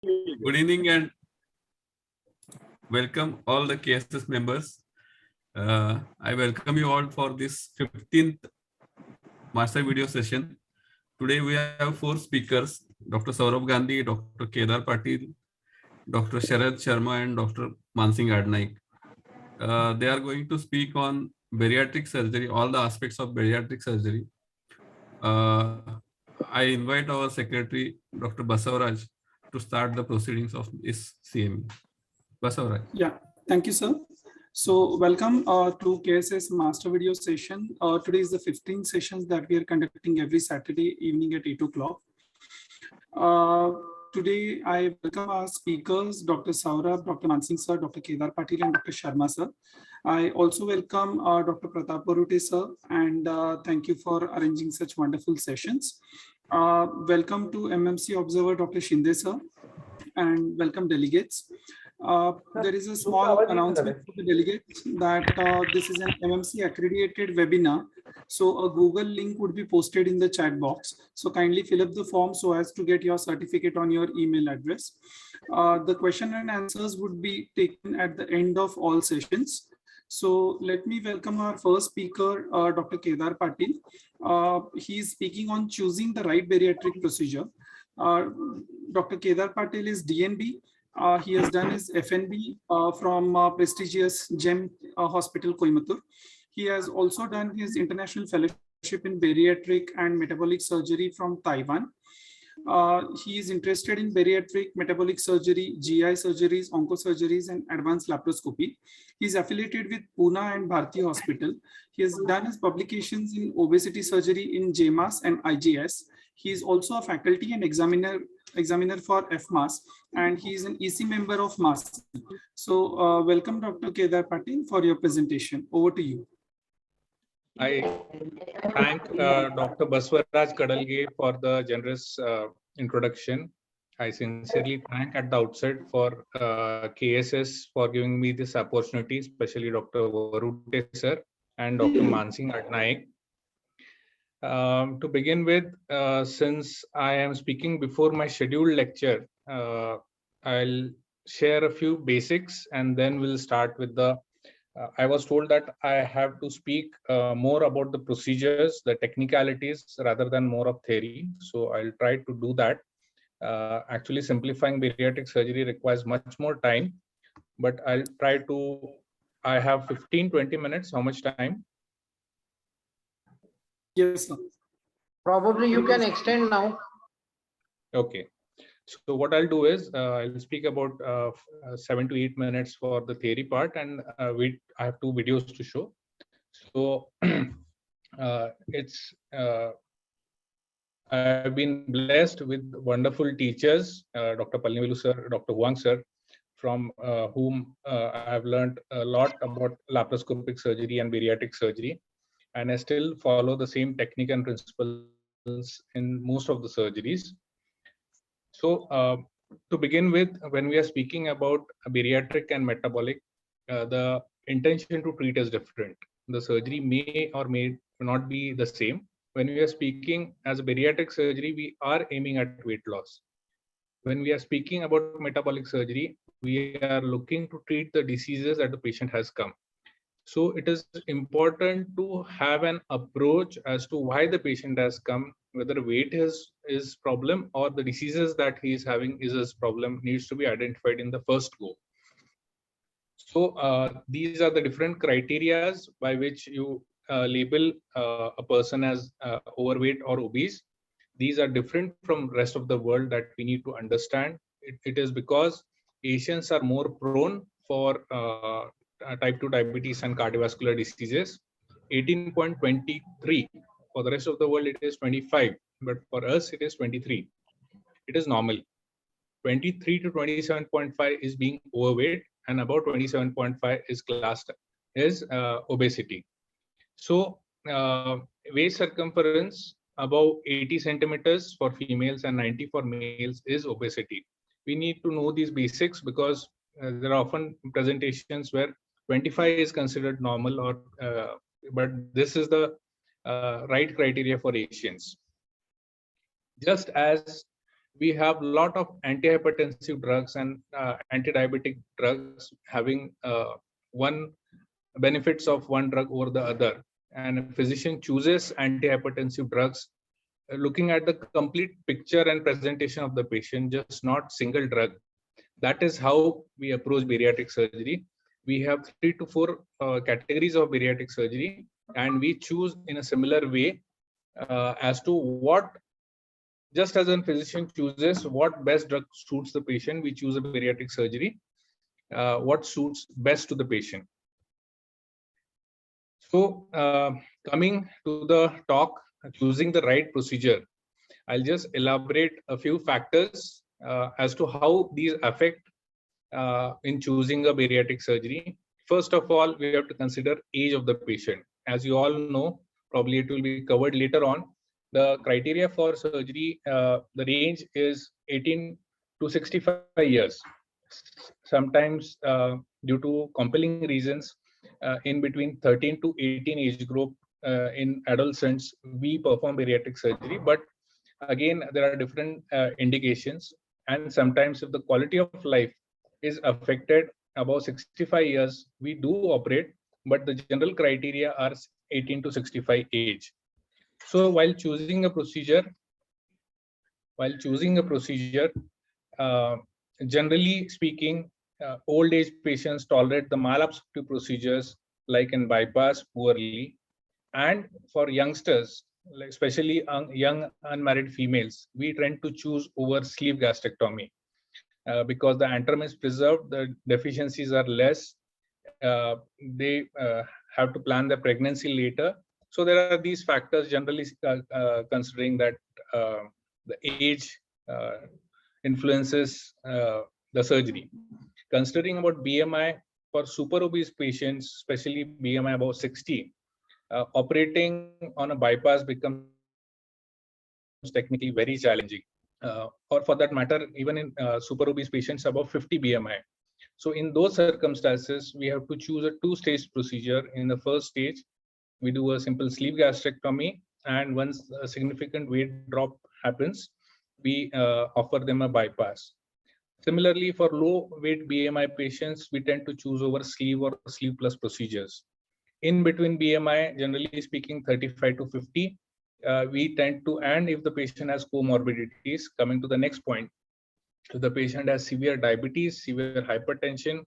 Good evening and welcome all the KSS members. I welcome you all for this 15th master video session. Today we have four speakers, Dr. Saurabh Gandhi, Dr. Kedar Patil, Dr. Sharad Sharma and Dr. Mansingh Adnaik. They are going to speak on bariatric surgery, all the aspects of bariatric surgery. I invite our secretary, Dr. Basavaraj, to start the proceedings of this CME. Basavaraj. Yeah, thank you, sir. So welcome to KSS Master Video Session. Today is the 15th sessions that we are conducting every Saturday evening at 8 o'clock. Today, I welcome our speakers, Dr. Saurabh, Dr. Mansingh sir, Dr. Kedar Patil, and Dr. Sharma sir. I also welcome Dr. Pratap Barute sir, and thank you for arranging such wonderful sessions. Welcome to MMC Observer, Dr. Shinde sir, and welcome delegates. There is a small announcement for the delegates that this is an MMC accredited webinar. So a Google link would be posted in the chat box. So kindly fill up the form so as to get your certificate on your email address. The question and answers would be taken at the end of all sessions. So let me welcome our first speaker, Dr. Kedar Patil. He is speaking on choosing the right bariatric procedure. Dr. Kedar Patil is DNB. He has done his FNB from prestigious GEM Hospital, Coimbatore. He has also done his international fellowship in bariatric and metabolic surgery from Taiwan. He is interested in bariatric, metabolic surgery, GI surgeries, oncosurgeries, and advanced laparoscopy. He is affiliated with Pune and Bharti Hospital. He has done his publications in obesity surgery in JMAS and IGS. He is also a faculty and examiner for FMAS, and he is an EC member of MAS. So welcome, Dr. Kedar Patil, for your presentation. Over to you. I thank Dr. Basavaraj Kadalge for the generous introduction. I sincerely thank at the outset for KSS for giving me this opportunity, especially Dr. Barute sir and Dr. Mansingh Adnaik. To begin with, since I am speaking before my scheduled lecture, I'll share a few basics and then we'll start with the I was told that I have to speak more about the procedures, the technicalities, rather than more of theory. So I'll try to do that. Actually, simplifying bariatric surgery requires much more time, but I'll try to. I have 15-20 minutes. How much time? Yes, sir. Probably you can extend now. Okay. So what I'll do is I'll speak about 7 to 8 minutes for the theory part, and I have two videos to show. So I've been blessed with wonderful teachers, Dr. Palnivelu sir, Dr. Huang sir, from whom I've learned a lot about laparoscopic surgery and bariatric surgery, and I still follow the same technique and principles in most of the surgeries. So to begin with, when we are speaking about bariatric and metabolic, the intention to treat is different. The surgery may or may not be the same. When we are speaking as a bariatric surgery, we are aiming at weight loss. When we are speaking about metabolic surgery, we are looking to treat the diseases that the patient has come. So it is important to have an approach as to why the patient has come, whether weight is problem or the diseases that he is having is his problem, needs to be identified in the first go. So these are the different criteria by which you label a person as overweight or obese. These are different from rest of the world that we need to understand. It is because Asians are more prone for type 2 diabetes and cardiovascular diseases. 18.23. For the rest of the world, it is 25, but for us, it is 23. It is normal. 23 to 27.5 is being overweight, and about 27.5 is classed as obesity. So waist circumference above 80 centimeters for females and 90 for males is obesity. We need to know these basics because there are often presentations where 25 is considered normal, or but this is the right criteria for Asians. Just as we have a lot of antihypertensive drugs and anti-diabetic drugs having one benefits of one drug over the other. And a physician chooses antihypertensive drugs looking at the complete picture and presentation of the patient, just not single drug. That is how we approach bariatric surgery. We have 3 to 4 categories of bariatric surgery, and we choose in a similar way as to what, just as a physician chooses what best drug suits the patient, we choose a bariatric surgery, what suits best to the patient. So coming to the talk, choosing the right procedure, I'll just elaborate a few factors as to how these affect in choosing a bariatric surgery. First of all, we have to consider age of the patient. As you all know, probably it will be covered later on. The criteria for surgery, the range is 18 to 65 years. Sometimes due to compelling reasons, in between 13 to 18 age group in adolescents, we perform bariatric surgery. But again, there are different indications. And sometimes if the quality of life is affected above 65 years, we do operate, but the general criteria are 18 to 65 age. So while choosing a procedure, generally speaking, old age patients tolerate the malabsorptive procedures like in bypass poorly. And for youngsters, like especially young unmarried females, we tend to choose over sleeve gastrectomy because the antrum is preserved, the deficiencies are less. They have to plan their pregnancy later. So there are these factors generally considering that the age influences the surgery. Considering about BMI for super obese patients, especially BMI above 60, operating on a bypass becomes technically very challenging. Or for that matter, even in super obese patients above 50 BMI. So in those circumstances, we have to choose a two-stage procedure. In the first stage, we do a simple sleeve gastrectomy, and once a significant weight drop happens, we offer them a bypass. Similarly, for low weight BMI patients, we tend to choose over sleeve or sleeve plus procedures. In between BMI, generally speaking, 35 to 50, we tend to, and if the patient has comorbidities, coming to the next point, if the patient has severe diabetes, severe hypertension,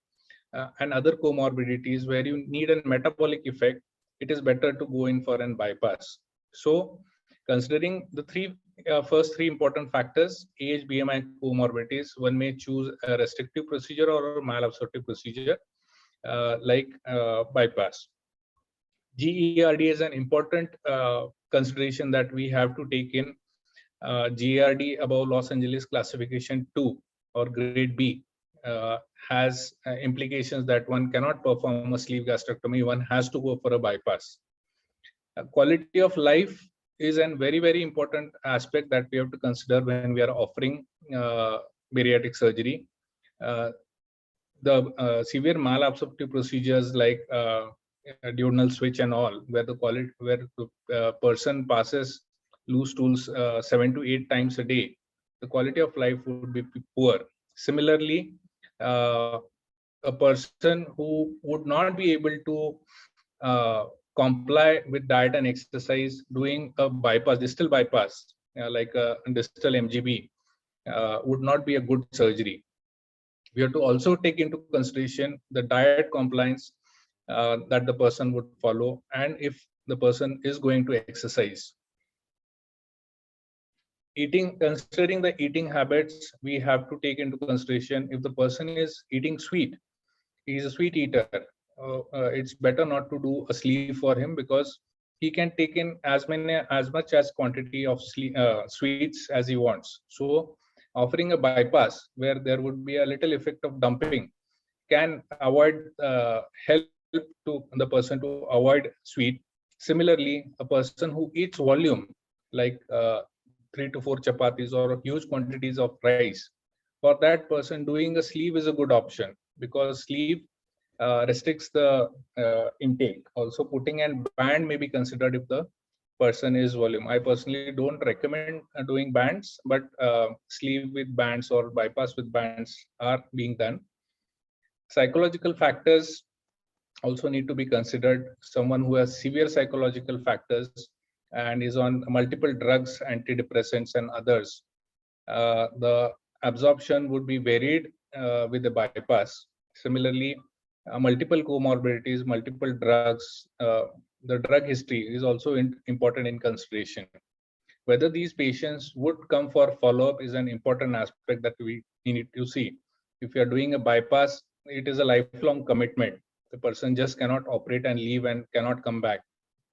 and other comorbidities where you need a metabolic effect, it is better to go in for an bypass. So considering the first three important factors, age, BMI, comorbidities, one may choose a restrictive procedure or a malabsorptive procedure like bypass. GERD is an important consideration that we have to take in. GERD above Los Angeles classification 2 or grade B has implications that one cannot perform a sleeve gastrectomy, one has to go for a bypass. Quality of life is a very, very important aspect that we have to consider when we are offering bariatric surgery. The severe malabsorptive procedures like duodenal switch and all, where the person passes loose stools 7 to 8 times a day, the quality of life would be poor. Similarly, a person who would not be able to comply with diet and exercise doing a bypass, distal bypass, like a distal MGB, would not be a good surgery. We have to also take into consideration the diet compliance that the person would follow, and if the person is going to exercise. Considering the eating habits, we have to take into consideration if the person is eating sweet, he is a sweet eater, it's better not to do a sleeve for him because he can take in as much as quantity of sweets as he wants. So offering a bypass where there would be a little effect of dumping can help to the person to avoid sweet. Similarly, a person who eats volume, like 3 to 4 chapatis or huge quantities of rice, for that person doing a sleeve is a good option because sleeve restricts the intake. Also, putting a band may be considered if the person is volume. I personally don't recommend doing bands, but sleeve with bands or bypass with bands are being done. Psychological factors also need to be considered. Someone who has severe psychological factors and is on multiple drugs, antidepressants and others, the absorption would be varied with the bypass. Similarly, multiple comorbidities, multiple drugs, the drug history is also important in consideration. Whether these patients would come for follow-up is an important aspect that we need to see. If you are doing a bypass, it is a lifelong commitment. The person just cannot operate and leave and cannot come back.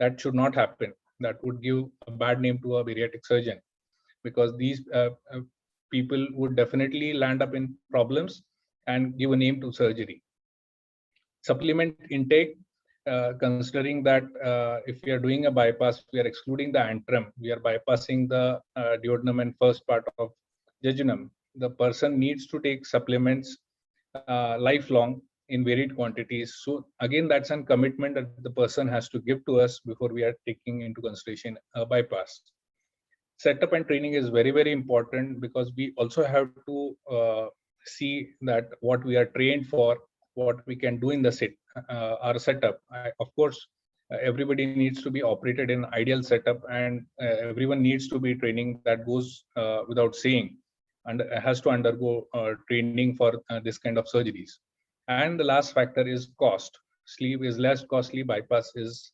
That should not happen. That would give a bad name to a bariatric surgeon, because these people would definitely land up in problems and give a name to surgery. Supplement intake, considering that if we are doing a bypass, we are excluding the antrum, we are bypassing the duodenum and first part of jejunum. The person needs to take supplements lifelong in varied quantities. So again, that's a commitment that the person has to give to us before we are taking into consideration a bypass. Setup and training is very, very important, because we also have to see that what we are trained for, what we can do in the our setup. Of course, everybody needs to be operated in ideal setup, and everyone needs to be training. That goes without saying, and has to undergo training for this kind of surgeries. And the last factor is cost. Sleeve is less costly, bypass is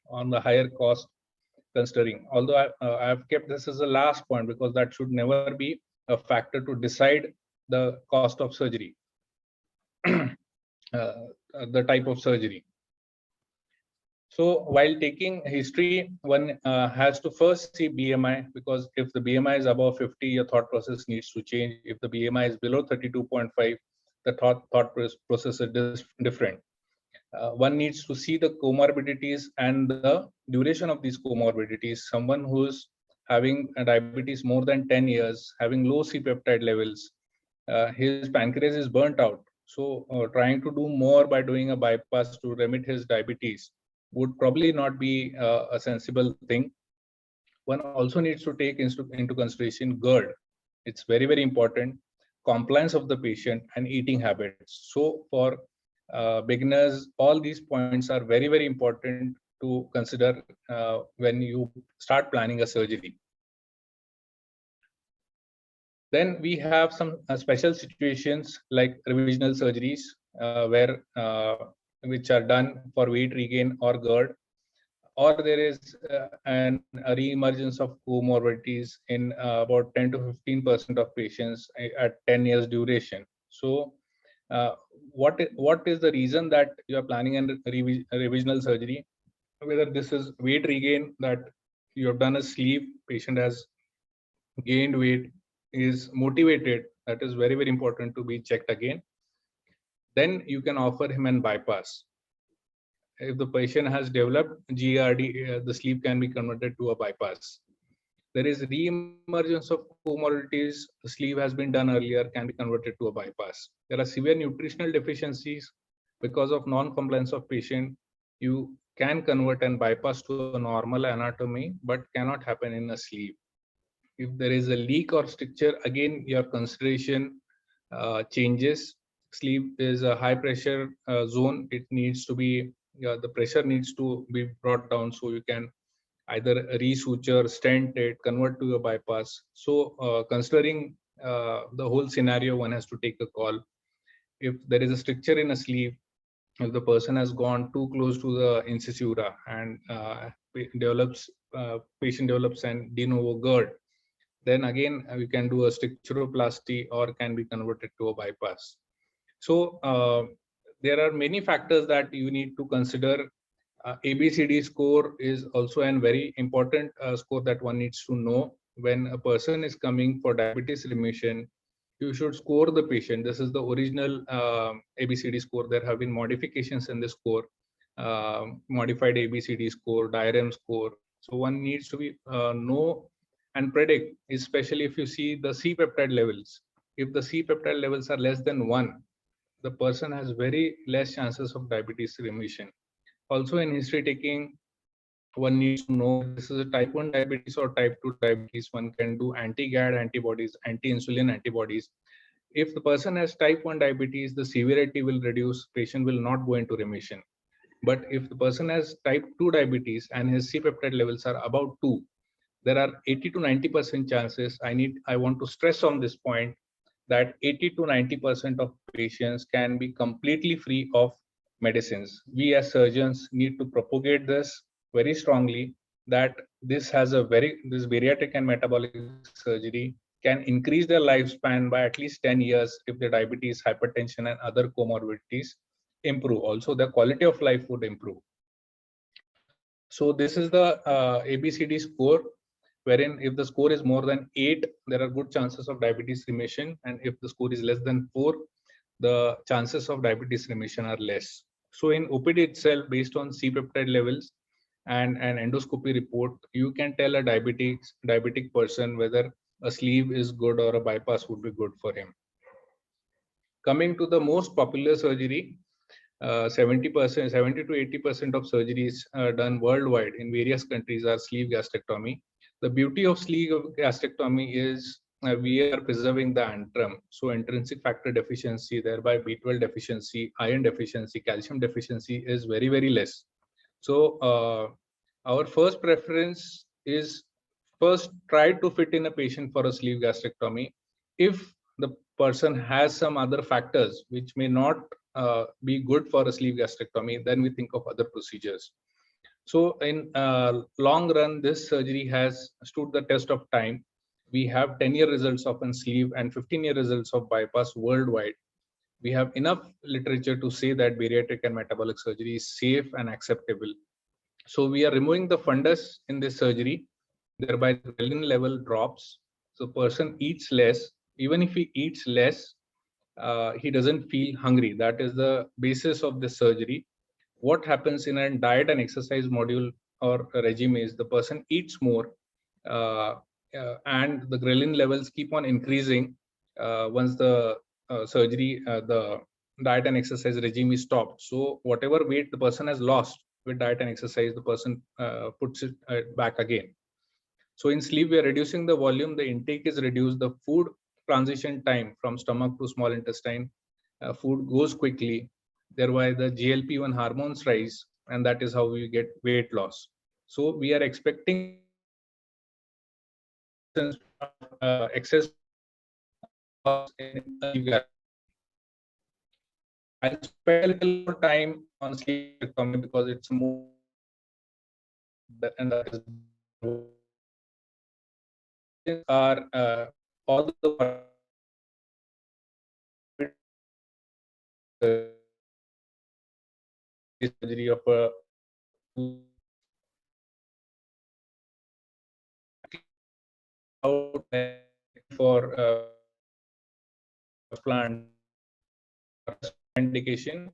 on the higher cost considering. Although I have kept this as the last point, because that should never be a factor to decide the cost of surgery, the type of surgery. So while taking history, one has to first see BMI, because if the BMI is above 50, your thought process needs to change. If the BMI is below 32.5, the thought process is different. One needs to see the comorbidities and the duration of these comorbidities. Someone who's having diabetes more than 10 years, having low C-peptide levels, his pancreas is burnt out. So trying to do more by doing a bypass to remit his diabetes would probably not be a sensible thing. One also needs to take into consideration GERD. It's very, very important. Compliance of the patient and eating habits. So for beginners, all these points are very, very important to consider when you start planning a surgery. Then we have some special situations like revisional surgeries, where which are done for weight regain or GERD, or there is a re-emergence of comorbidities in about 10 to 15% of patients at 10 years duration. So what is the reason that you are planning a revisional surgery? Whether this is weight regain, that you have done a sleeve, patient has gained weight, is motivated, that is very, very important to be checked again. Then you can offer him an bypass. If the patient has developed GERD, the sleeve can be converted to a bypass. There is re-emergence of comorbidities. The sleeve has been done earlier, can be converted to a bypass. There are severe nutritional deficiencies. Because of non-compliance of patient, you can convert and bypass to a normal anatomy, but cannot happen in a sleeve. If there is a leak or stricture, again, your consideration changes. Sleeve is a high pressure zone. It needs to be, the pressure needs to be brought down, so you can either resuture, stent it, convert to a bypass. So considering the whole scenario, one has to take a call. If there is a stricture in a sleeve, if the person has gone too close to the incisura and patient develops an de novo GERD, then again we can do a structuroplasty or can be converted to a bypass. So there are many factors that you need to consider. ABCD score is also a very important score that one needs to know. When a person is coming for diabetes remission, you should score the patient. This is the original ABCD score. There have been modifications in the score, modified ABCD score, diagram score. So one needs to be know and predict, especially if you see the C-peptide levels. If the C-peptide levels are less than 1, the person has very less chances of diabetes remission. Also in history taking, one needs to know this is a type 1 diabetes or type 2 diabetes. One can do anti-GAD antibodies, anti-insulin antibodies. If the person has type 1 diabetes, the severity will reduce, patient will not go into remission. But if the person has type 2 diabetes and his C-peptide levels are about 2, there are 80 to 90% chances. I want to stress on this point that 80 to 90% of patients can be completely free of medicines. We as surgeons need to propagate this very strongly, that this bariatric and metabolic surgery can increase their lifespan by at least 10 years if the diabetes, hypertension, and other comorbidities improve. Also, the quality of life would improve. So this is the ABCD score, wherein if the score is more than 8, there are good chances of diabetes remission, and if the score is less than 4, the chances of diabetes remission are less. So in OPD itself, based on C-peptide levels and an endoscopy report, you can tell a diabetic person whether a sleeve is good or a bypass would be good for him. Coming to the most popular surgery, 70 to 80% of surgeries done worldwide in various countries are sleeve gastrectomy. The beauty of sleeve gastrectomy is we are preserving the antrum. So intrinsic factor deficiency, thereby B12 deficiency, iron deficiency, calcium deficiency is very, very less. So our first preference is first try to fit in a patient for a sleeve gastrectomy. If the person has some other factors which may not be good for a sleeve gastrectomy, then we think of other procedures. So in long run, this surgery has stood the test of time. We have 10-year results of a sleeve and 15-year results of bypass worldwide. We have enough literature to say that bariatric and metabolic surgery is safe and acceptable. So we are removing the fundus in this surgery, thereby the ghrelin level drops. So person eats less. Even if he eats less, he doesn't feel hungry. That is the basis of the surgery. What happens in a diet and exercise module or a regime is the person eats more and the ghrelin levels keep on increasing once the the diet and exercise regime is stopped. So whatever weight the person has lost with diet and exercise, the person puts it back again. So in sleeve, we are reducing the volume, the intake is reduced, the food transition time from stomach to small intestine, food goes quickly, thereby the GLP-1 hormones rise, and that is how we get weight loss. So we are expecting excess in I'll spend a little more time on sleeve gastrectomy because it's more and that is all the surgery of a for plant indication,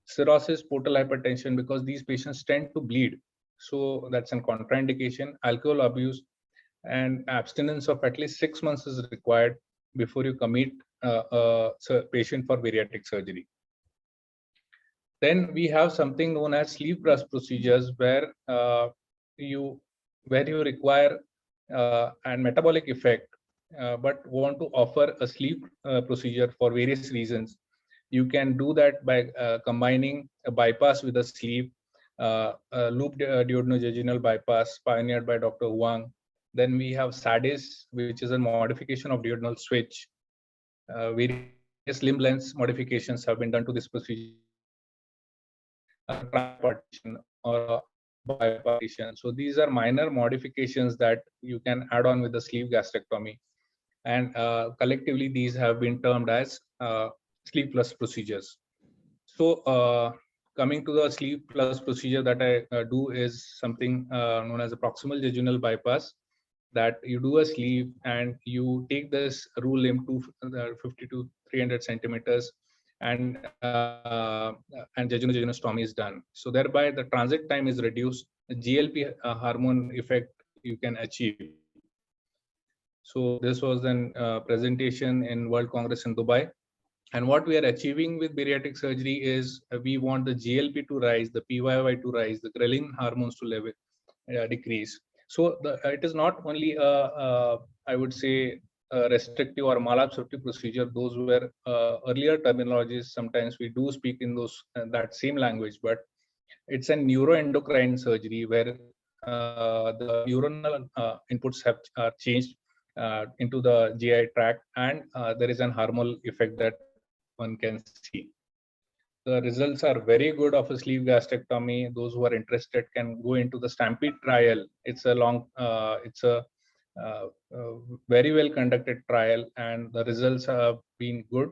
cirrhosis, portal hypertension, because these patients tend to bleed. So that's a contraindication. Alcohol abuse and abstinence of at least 6 months is required before you commit a patient for bariatric surgery. Then we have something known as sleeve plus procedures, where you require a metabolic effect, but want to offer a sleeve procedure for various reasons. You can do that by combining a bypass with a sleeve, loop duodenojejunal bypass pioneered by Dr. Huang. Then we have SADIS, which is a modification of duodenal switch. Various limb length modifications have been done to this procedure. Partition or bipartition. So these are minor modifications that you can add on with the sleeve gastrectomy, and collectively these have been termed as sleeve plus procedures. So coming to the sleeve plus procedure that I do is something known as a proximal jejunal bypass, that you do a sleeve and you take this rule limb to 50 to 300 centimeters, and jejunostomy is done. So thereby the transit time is reduced, the GLP hormone effect you can achieve. So this was an presentation in World Congress in Dubai, And what we are achieving with bariatric surgery is we want the GLP to rise, the PYY to rise, the ghrelin hormones to level decrease. So it is not only I would say a restrictive or malabsorptive procedure. Those were earlier terminologies. Sometimes we do speak in those that same language, but it's a neuroendocrine surgery where the neuronal inputs are changed into the GI tract, and there is an hormonal effect that one can see. The results are very good of a sleeve gastrectomy. Those who are interested can go into the Stampede trial. It's a very well conducted trial, and the results have been good.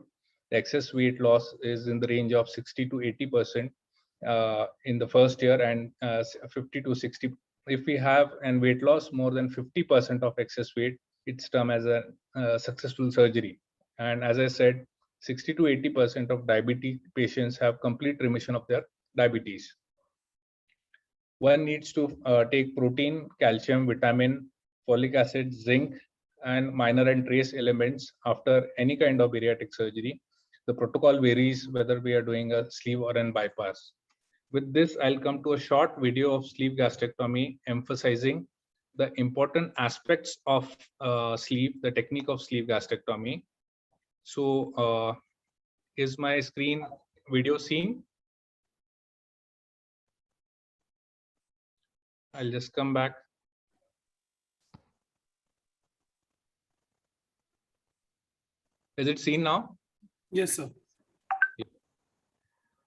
The excess weight loss is in the range of 60 to 80% in the first year, and 50 to 60. If we have an weight loss more than 50% of excess weight, it's termed as a successful surgery. And as I said, 60 to 80% of diabetic patients have complete remission of their diabetes. One needs to take protein, calcium, vitamin, folic acid, zinc, and minor and trace elements after any kind of bariatric surgery. The protocol varies whether we are doing a sleeve or a bypass. With this, I'll come to a short video of sleeve gastrectomy emphasizing the important aspects of sleeve, the technique of sleeve gastrectomy. So is my screen video seen? I'll just come back. Is it seen now? Yes, sir.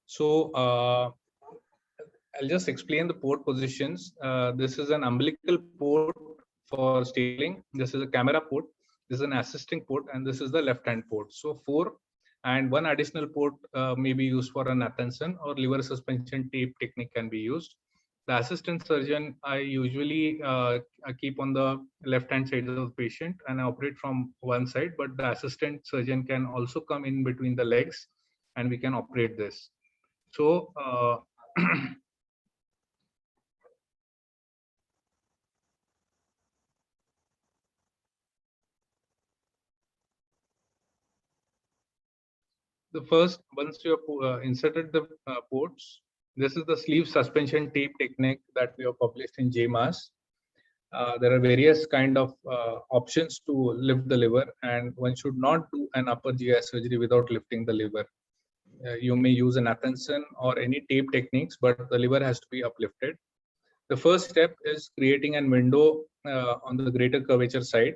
So I'll just explain the port positions. This is an umbilical port for stapling. This is a camera port. This is an assisting port, and this is the left-hand port. So 4 and 1 additional port may be used for an Nathanson or liver suspension tape technique can be used. The assistant surgeon, I usually keep on the left-hand side of the patient and I operate from one side, but the assistant surgeon can also come in between the legs and we can operate this. So the first, once you have inserted the ports, this is the sleeve suspension tape technique that we have published in JMAS. There are various kind of options to lift the liver, and one should not do an upper GI surgery without lifting the liver. You may use an Nathanson or any tape techniques, but the liver has to be uplifted. The first step is creating a window on the greater curvature side,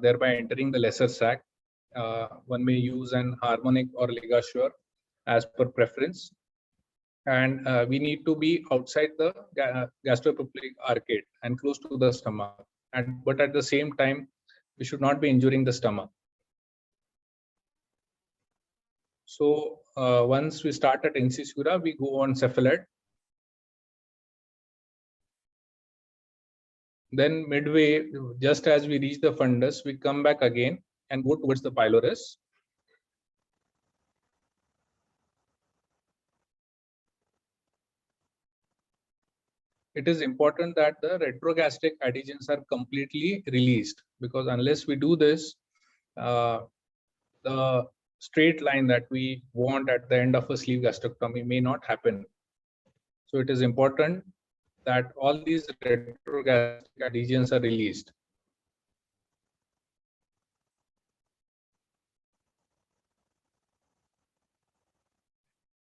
thereby entering the lesser sac. One may use an harmonic or ligature as per preference. And we need to be outside the gastroepiploic arcade and close to the stomach. But at the same time, we should not be injuring the stomach. So once we start at incisura, we go on cephalad. Then midway, just as we reach the fundus, we come back again and go towards the pylorus. It is important that the retrogastric adhesions are completely released, because unless we do this, the straight line that we want at the end of a sleeve gastrectomy may not happen. So it is important that all these retrogastric adhesions are released.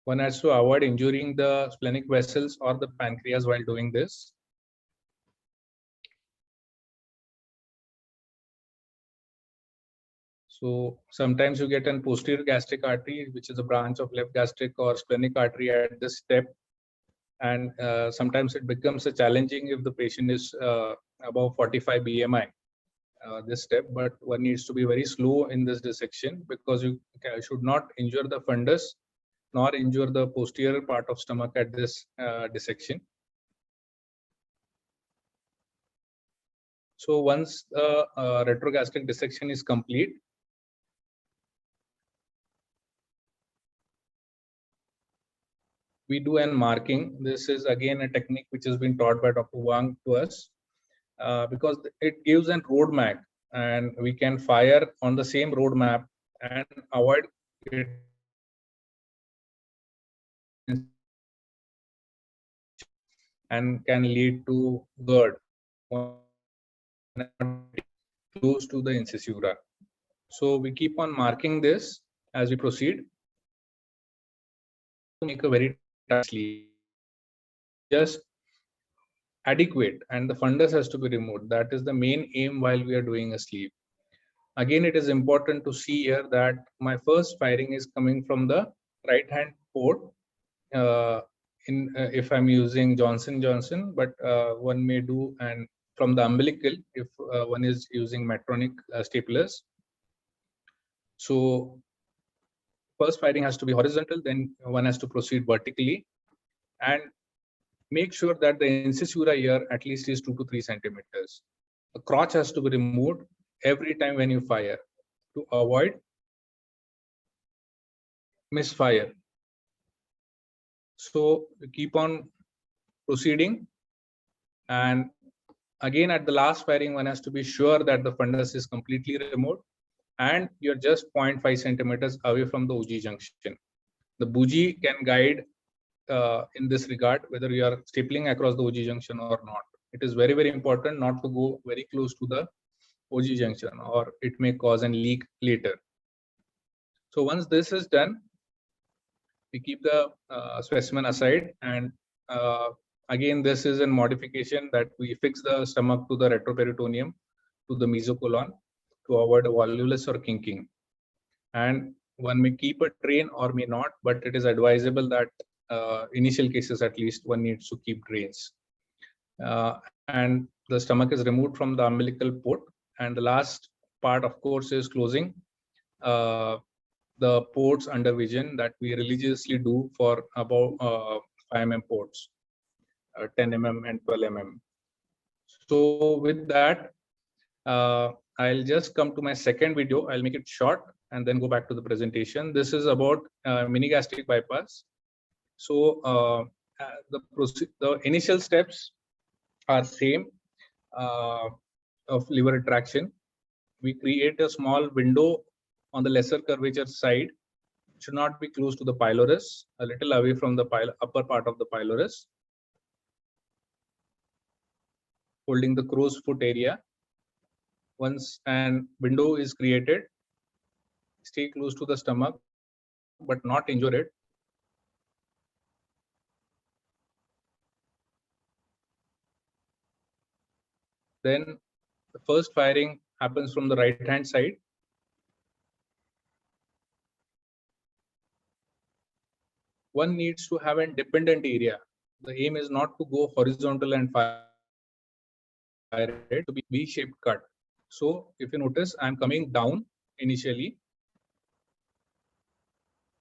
One has to avoid injuring the splenic vessels or the pancreas while doing this. So sometimes you get an posterior gastric artery, which is a branch of left gastric or splenic artery at this step. And sometimes it becomes a challenging if the patient is above 45 BMI, this step, but one needs to be very slow in this dissection because you should not injure the fundus nor injure the posterior part of stomach at this dissection. So once the retrogastric dissection is complete, we do an marking. This is again a technique which has been taught by Dr. Wang to us because it gives a roadmap and we can fire on the same roadmap and avoid it and can lead to GERD close to the incisura. So we keep on marking this as we proceed to make a very tight sleeve. Just adequate, and the fundus has to be removed. That is the main aim while we are doing a sleeve. Again, it is important to see here that my first firing is coming from the right hand port. If I'm using Johnson Johnson, but one may do and from the umbilical if one is using Medtronic staplers. So first firing has to be horizontal, then one has to proceed vertically, and make sure that the incisura here at least is 2 to 3 centimeters. The crotch has to be removed every time when you fire to avoid misfire. So keep on proceeding, and again at the last firing one has to be sure that the fundus is completely removed and you're just 0.5 centimeters away from the OG junction. The bougie can guide in this regard whether you are stapling across the OG junction or not. It is very, very important not to go very close to the OG junction or it may cause a leak later. So once this is done, we keep the specimen aside, and again this is a modification that we fix the stomach to the retroperitoneum to the mesocolon to avoid a volvulus or kinking. And one may keep a drain or may not, but it is advisable that initial cases at least one needs to keep drains. And the stomach is removed from the umbilical port, and the last part of course is closing the ports under vision that we religiously do for about 5 mm ports, 10 mm and 12 mm. So with that, I'll just come to my second video. I'll make it short and then go back to the presentation. This is about mini gastric bypass. So the initial steps are same of liver retraction. We create a small window on the lesser curvature side. It should not be close to the pylorus, a little away from the upper part of the pylorus, holding the crow's foot area. Once an window is created, stay close to the stomach, but not injure it. Then the first firing happens from the right hand side. One needs to have an dependent area. The aim is not to go horizontal and fire it to be V-shaped cut. So if you notice, I'm coming down initially.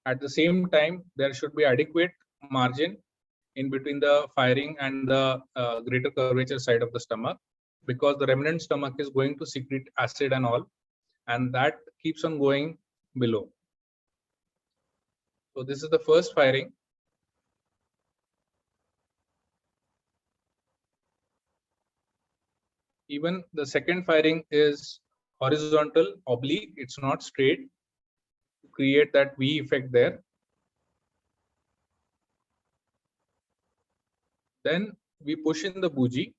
At the same time, there should be adequate margin in between the firing and the greater curvature side of the stomach, because the remnant stomach is going to secrete acid and all, and that keeps on going below. So this is the first firing. Even the second firing is horizontal, oblique, it's not straight, to create that V effect there. Then we push in the bougie.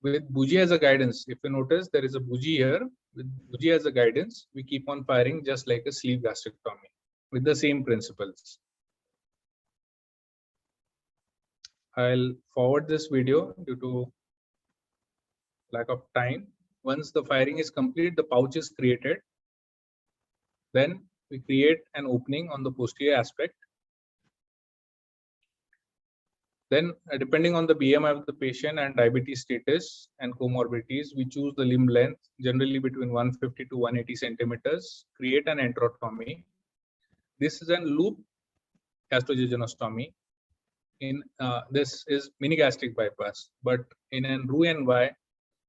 With bougie as a guidance, if you notice, there is a bougie here. With bougie as a guidance, we keep on firing just like a sleeve gastrectomy with the same principles. I'll forward this video due to lack of time. Once the firing is complete, the pouch is created. Then we create an opening on the posterior aspect. Then depending on the BMI of the patient and diabetes status and comorbidities, we choose the limb length, generally between 150 to 180 centimeters, create an enterotomy. This is a loop gastrojejunostomy. In this is mini gastric bypass, but in an Roux-en-Y,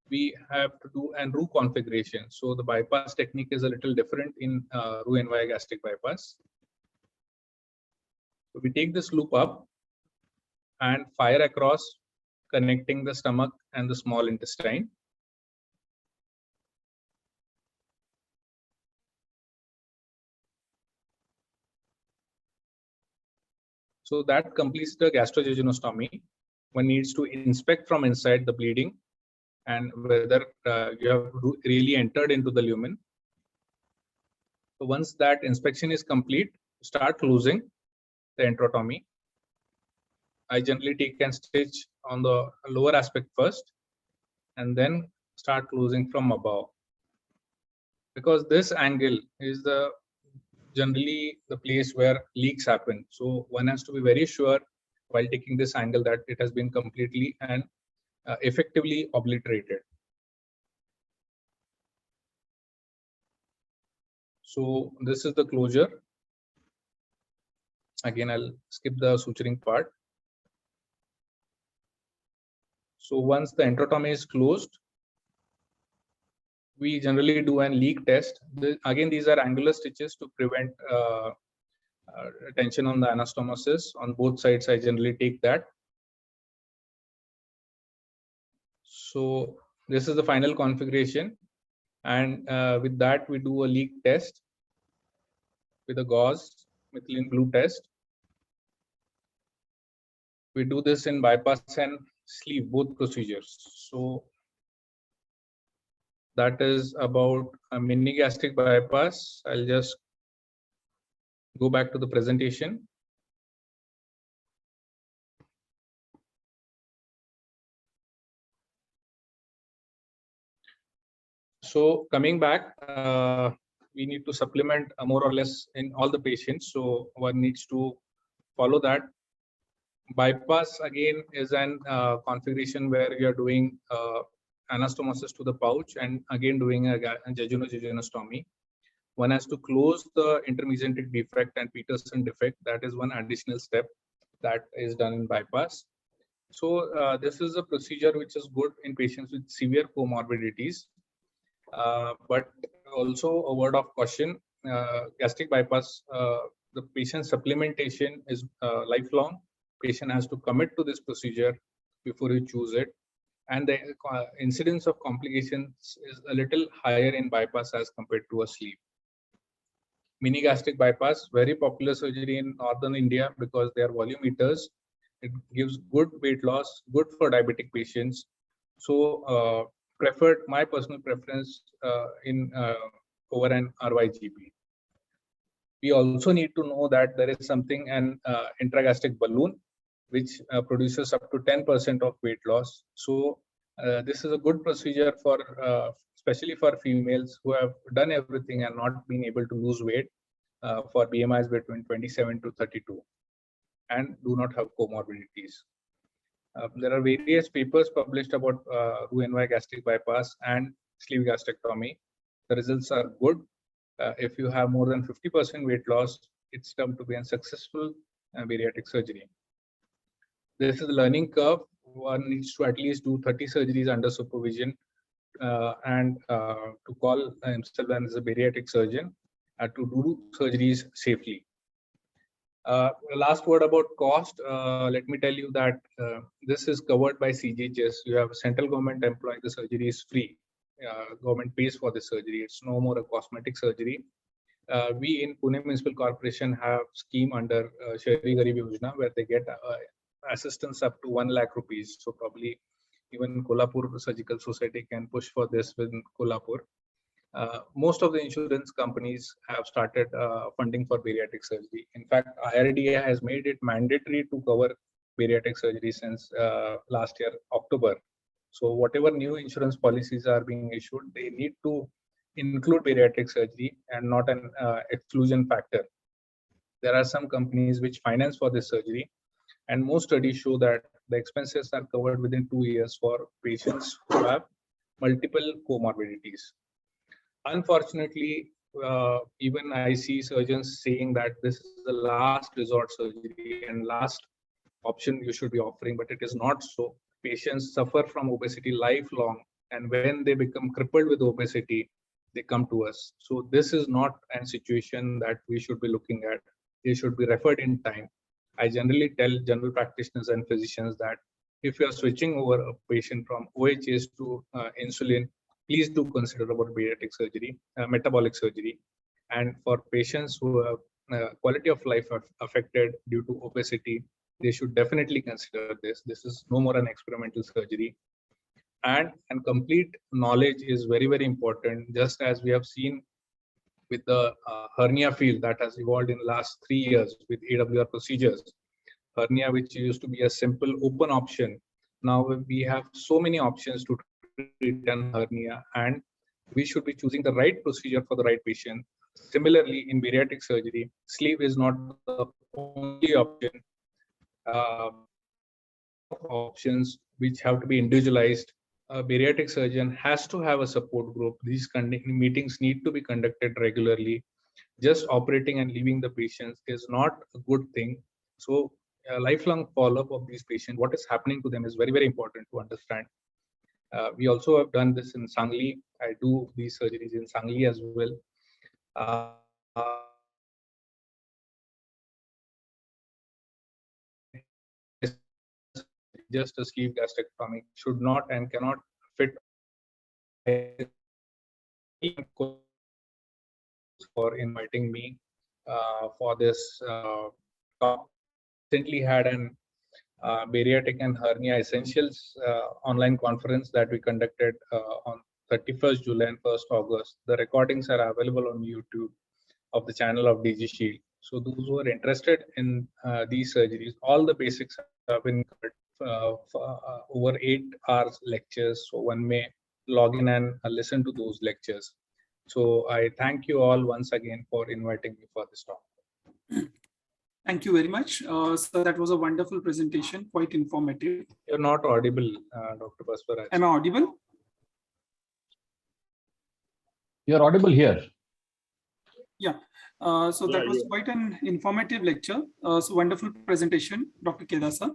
we have to do an Roux configuration. So the bypass technique is a little different in Roux-en-Y gastric bypass. So we take this loop up and fire across, connecting the stomach and the small intestine. So that completes the gastrojejunostomy. One needs to inspect from inside the bleeding and whether you have really entered into the lumen. So once that inspection is complete, start closing the enterotomy. I generally take and stitch on the lower aspect first and then start closing from above, because this angle is generally the place where leaks happen. So one has to be very sure while taking this angle that it has been completely and effectively obliterated. So this is the closure. Again, I'll skip the suturing part. So once the enterotomy is closed, we generally do an leak test. Again, these are angular stitches to prevent tension on the anastomosis. On both sides, I generally take that. So this is the final configuration. And with that, we do a leak test with a gauze methylene blue test. We do this in bypass and sleeve, both procedures. So that is about a mini gastric bypass. I'll just go back to the presentation. So coming back, we need to supplement more or less in all the patients. So one needs to follow that. Bypass again is an configuration where you are doing anastomosis to the pouch and again doing a jejunostomy. One has to close the intermesenteric defect and Peterson defect. That is one additional step that is done in bypass. So this is a procedure which is good in patients with severe comorbidities. But also a word of caution, gastric bypass, the patient supplementation is lifelong. Patient has to commit to this procedure before you choose it. And the incidence of complications is a little higher in bypass as compared to a sleeve. Mini gastric bypass, very popular surgery in northern India because they are volume eaters. It gives good weight loss, good for diabetic patients. So preferred, my personal preference in over an RYGP. We also need to know that there is something, an intragastric balloon, which produces up to 10% of weight loss. So this is a good procedure for, especially for females who have done everything and not been able to lose weight for BMIs between 27 to 32 and do not have comorbidities. There are various papers published about Roux-en-Y gastric bypass and sleeve gastrectomy. The results are good. If you have more than 50% weight loss, it's termed to be a successful bariatric surgery. This is the learning curve. One needs to at least do 30 surgeries under supervision and to call himself as a bariatric surgeon to do surgeries safely. Last word about cost. Let me tell you that this is covered by CGHS. You have central government employee, the surgery is free. Government pays for the surgery. It's no more a cosmetic surgery. We in Pune Municipal Corporation have scheme under Shahri Garib Yojana where they get assistance up to 1 lakh rupees. So probably even Kolhapur Surgical Society can push for this within Kolhapur. Most of the insurance companies have started funding for bariatric surgery. In fact, IRDA has made it mandatory to cover bariatric surgery since last year, October. So whatever new insurance policies are being issued, they need to include bariatric surgery and not an exclusion factor. There are some companies which finance for this surgery, and most studies show that the expenses are covered within 2 years for patients who have multiple comorbidities. Unfortunately, even I see surgeons saying that this is the last resort surgery and last option you should be offering, but it is not so. Patients suffer from obesity lifelong, and when they become crippled with obesity, they come to us. So this is not a situation that we should be looking at. They should be referred in time. I generally tell general practitioners and physicians that if you are switching over a patient from OHS to insulin, please do consider about bariatric surgery, metabolic surgery. And for patients who have quality of life affected due to obesity, they should definitely consider this. This is no more an experimental surgery. And complete knowledge is very, very important. Just as we have seen with the hernia field that has evolved in the last 3 years with AWR procedures, hernia, which used to be a simple open option, now we have so many options to treat an hernia, and we should be choosing the right procedure for the right patient. Similarly, in bariatric surgery, sleeve is not the only option. Options which have to be individualized. A bariatric surgeon has to have a support group. These meetings need to be conducted regularly. Just operating and leaving the patients is not a good thing. So a lifelong follow-up of these patients, what is happening to them, is very, very important to understand. We also have done this in Sangli. I do these surgeries in Sangli as well. Just a sleeve gastrectomy should not and cannot fit for inviting me for this talk. Recently had an bariatric and hernia essentials online conference that we conducted on 31st July and 1st August. The recordings are available on YouTube of the channel of DG Shield. So those who are interested in these surgeries, all the basics have been covered over 8 hours lectures. So one may log in and listen to those lectures. So I thank you all once again for inviting me for this talk. Thank you very much. So that was a wonderful presentation, quite informative. You're not audible, Dr. Baswaraj. Am I audible? You're audible here. Yeah. So that was quite an informative lecture. So wonderful presentation, Dr. Kedar sir.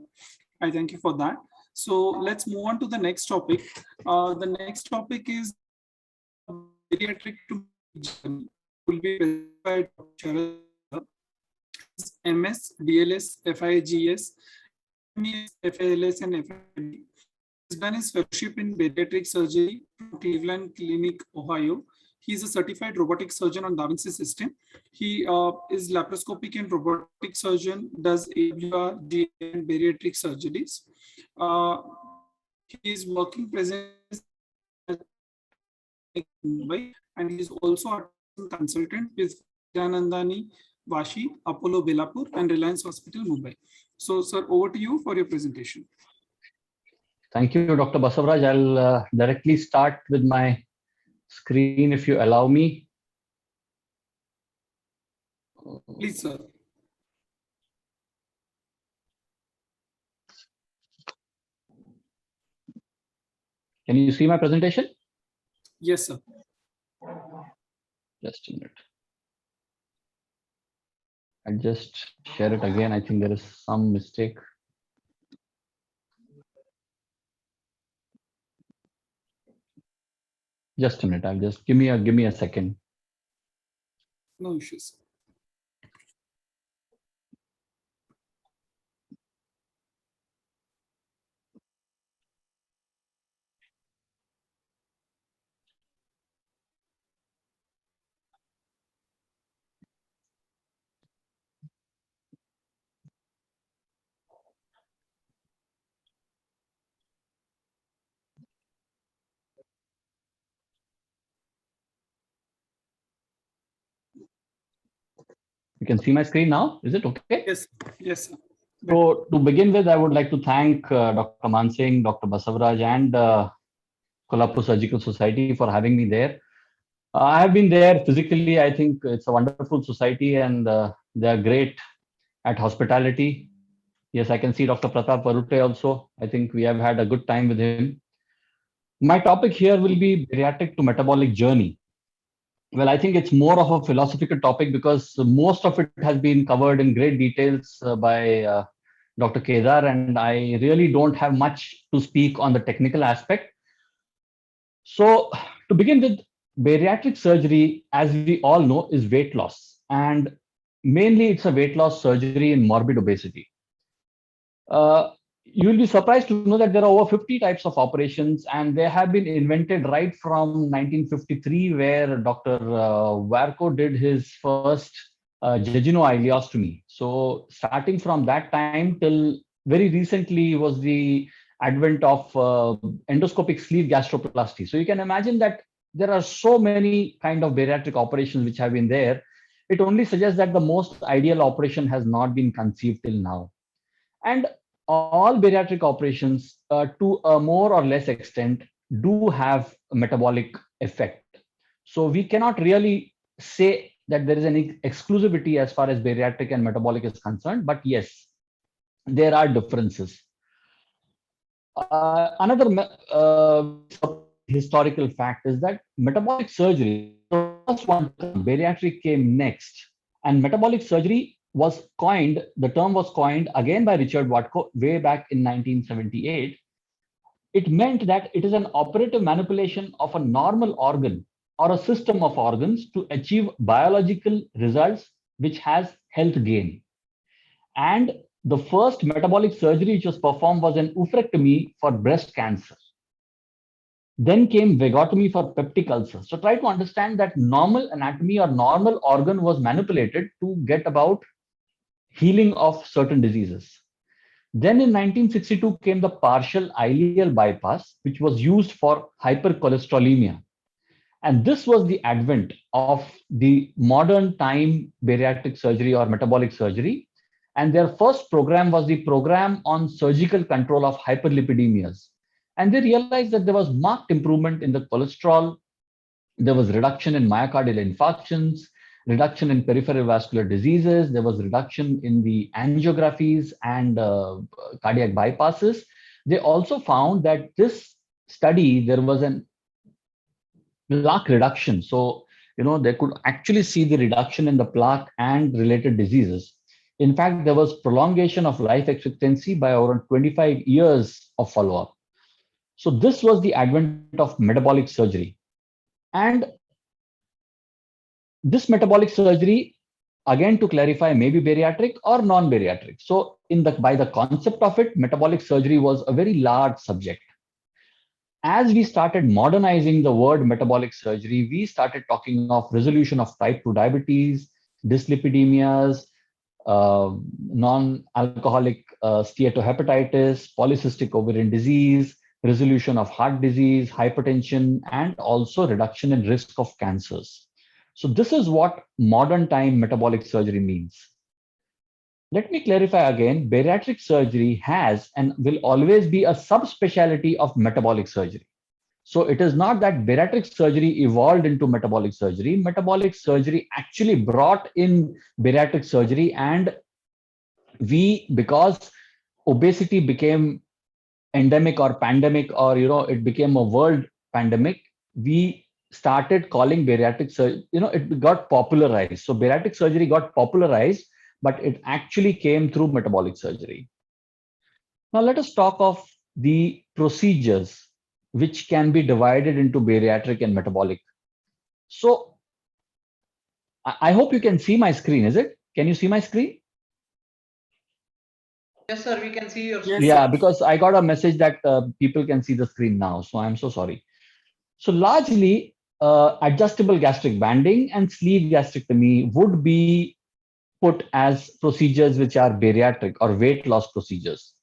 I thank you for that. So let's move on to the next topic. The next topic is bariatric to will be presented by Dr. MS, DLS, FIGS, FALS, and FID. He's done his fellowship in bariatric surgery from Cleveland Clinic, Ohio. He's a certified robotic surgeon on Da Vinci system. He is laparoscopic and robotic surgeon, does AWR, GA, and bariatric surgeries. He is working present in Mumbai, and he is also a consultant with Janandani, Vashi, Apollo Belapur, and Reliance Hospital, Mumbai. So, sir, over to you for your presentation. Thank you, Dr. Basavaraj. I'll directly start with my screen, if you allow me. Please, sir. Can you see my presentation? Yes, sir. Just a minute. I'll just share it again. I think there is some mistake. Just a minute. I'll just give me a second. No issues. You can see my screen now. Is it okay? Yes, yes, sir. So to begin with, I would like to thank Dr. Mansingh, Dr. Basavaraj, and Kolhapur Surgical Society for having me there. I have been there physically. I think it's a wonderful society, and they are great at hospitality. Yes, I can see Dr. Pratap Parute also. I think we have had a good time with him. My topic here will be bariatric to metabolic journey. Well, I think it's more of a philosophical topic because most of it has been covered in great details by Dr. Kedar, and I really don't have much to speak on the technical aspect. So to begin with, bariatric surgery, as we all know, is weight loss, and mainly it's a weight loss surgery in morbid obesity. You will be surprised to know that there are over 50 types of operations, and they have been invented right from 1953, where Dr. Warko did his first jejunal ileostomy. So starting from that time till very recently was the advent of endoscopic sleeve gastroplasty. So you can imagine that there are so many kind of bariatric operations which have been there. It only suggests that the most ideal operation has not been conceived till now. And all bariatric operations, to a more or less extent, do have a metabolic effect. So we cannot really say that there is any exclusivity as far as bariatric and metabolic is concerned, but yes, there are differences. Another historical fact is that metabolic surgery, the first one, bariatric came next, and metabolic surgery was coined, the term was coined again by Richard Watko way back in 1978. It meant that it is an operative manipulation of a normal organ or a system of organs to achieve biological results which has health gain. And the first metabolic surgery which was performed was an oophorectomy for breast cancer. Then came vagotomy for peptic ulcers. So try to understand that normal anatomy or normal organ was manipulated to get about healing of certain diseases. Then in 1962 came the partial ileal bypass, which was used for hypercholesterolemia. And this was the advent of the modern time bariatric surgery or metabolic surgery. And their first program was the program on surgical control of hyperlipidemias. And they realized that there was marked improvement in the cholesterol, there was reduction in myocardial infarctions, reduction in peripheral vascular diseases, there was reduction in the angiographies and cardiac bypasses. They also found that this study, there was an plaque reduction. So, they could actually see the reduction in the plaque and related diseases. In fact, there was prolongation of life expectancy by around 25 years of follow-up. So this was the advent of metabolic surgery. And this metabolic surgery, again, to clarify, may be bariatric or non-bariatric. So by the concept of it, metabolic surgery was a very large subject. As we started modernizing the word metabolic surgery, we started talking of resolution of type 2 diabetes, dyslipidemias, non-alcoholic steatohepatitis, polycystic ovarian disease, resolution of heart disease, hypertension, and also reduction in risk of cancers. So this is what modern time metabolic surgery means. Let me clarify again, bariatric surgery has and will always be a subspecialty of metabolic surgery. So it is not that bariatric surgery evolved into metabolic surgery. Metabolic surgery actually brought in bariatric surgery, and because obesity became endemic or pandemic, or it became a world pandemic, we started calling bariatric surgery, it got popularized. So bariatric surgery got popularized, but it actually came through metabolic surgery. Now let us talk of the procedures which can be divided into bariatric and metabolic. So I hope you can see my screen, is it? Can you see my screen? Yes, sir, we can see your Yes, Yeah, sir. because I got a message that people can see the screen now. So I'm so sorry. So largely, adjustable gastric banding and sleeve gastrectomy would be put as procedures which are bariatric or weight loss procedures.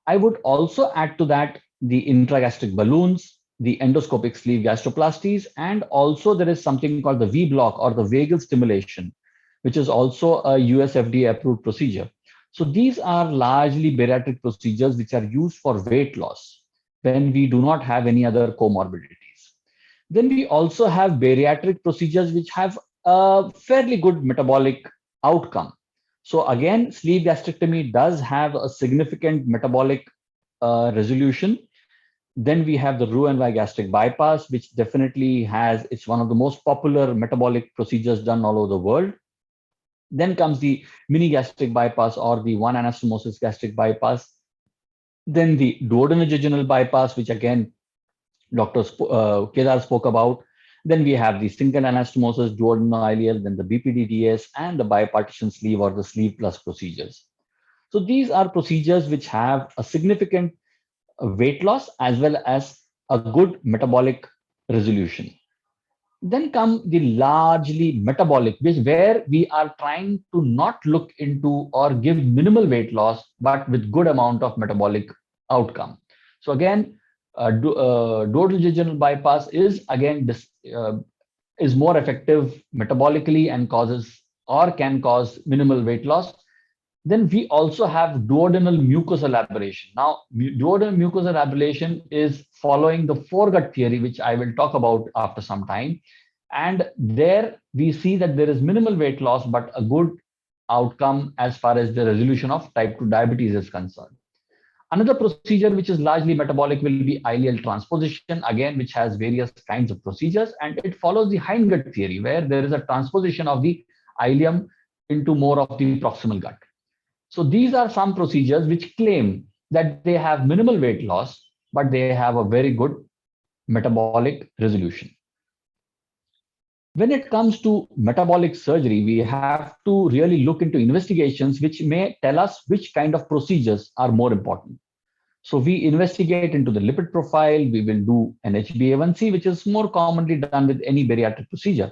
I would also add to that the intragastric balloons, the endoscopic sleeve gastroplasties, and also there is something called the V-block or the vagal stimulation, which is also a US FDA approved procedure. So these are largely bariatric procedures which are used for weight loss when we do not have any other comorbidities. Then we also have bariatric procedures which have a fairly good metabolic outcome. So again, sleeve gastrectomy does have a significant metabolic resolution. Then we have the Roux-en-Y gastric bypass, which definitely it's one of the most popular metabolic procedures done all over the world. Then comes the mini gastric bypass or the one anastomosis gastric bypass. Then the duodenojejunal bypass, which again, Dr. Kedar spoke about. Then we have the single anastomosis, duodenal, then the BPDDS, and the bipartition sleeve or the sleeve plus procedures. So these are procedures which have a significant weight loss as well as a good metabolic resolution. Then come the largely metabolic, where we are trying to not look into or give minimal weight loss, but with good amount of metabolic outcome. So again, duodenal jejunal bypass is again is more effective metabolically and causes or can cause minimal weight loss. Then we also have duodenal mucosal ablation. Now, duodenal mucosal ablation is following the foregut theory, which I will talk about after some time. And there we see that there is minimal weight loss, but a good outcome as far as the resolution of type 2 diabetes is concerned. Another procedure which is largely metabolic will be ileal transposition, again, which has various kinds of procedures, and it follows the hindgut theory, where there is a transposition of the ileum into more of the proximal gut. So these are some procedures which claim that they have minimal weight loss, but they have a very good metabolic resolution. When it comes to metabolic surgery, we have to really look into investigations which may tell us which kind of procedures are more important. So we investigate into the lipid profile, we will do an HbA1c, which is more commonly done with any bariatric procedure.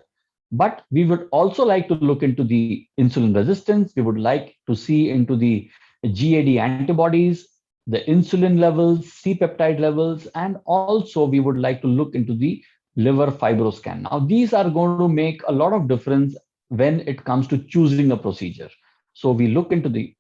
But we would also like to look into the insulin resistance. We would like to see into the GAD antibodies, the insulin levels, C-peptide levels, and also we would like to look into the liver fibroscan. Now, these are going to make a lot of difference when it comes to choosing a procedure. So we look into the,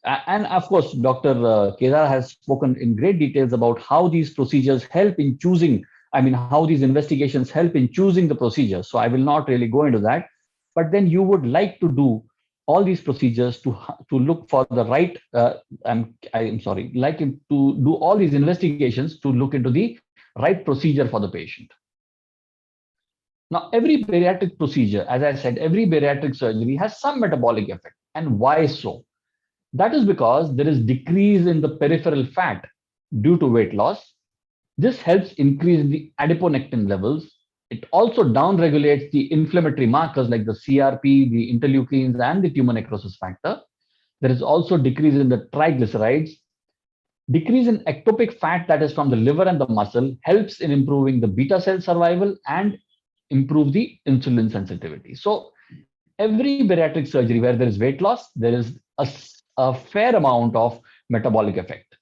and of course, Dr. Kedar has spoken in great details about how these procedures help in choosing, how these investigations help in choosing the procedure. So I will not really go into that, but then you would like to do all these procedures to look for the right, like to do all these investigations to look into the right procedure for the patient. Now, every bariatric procedure, as I said, every bariatric surgery has some metabolic effect. And why so? That is because there is decrease in the peripheral fat due to weight loss. This helps increase the adiponectin levels. It also downregulates the inflammatory markers like the CRP, the interleukins, and the tumor necrosis factor. There is also decrease in the triglycerides. Decrease in ectopic fat, that is from the liver and the muscle, helps in improving the beta cell survival and improve the insulin sensitivity. So every bariatric surgery where there is weight loss, there is a fair amount of metabolic effect.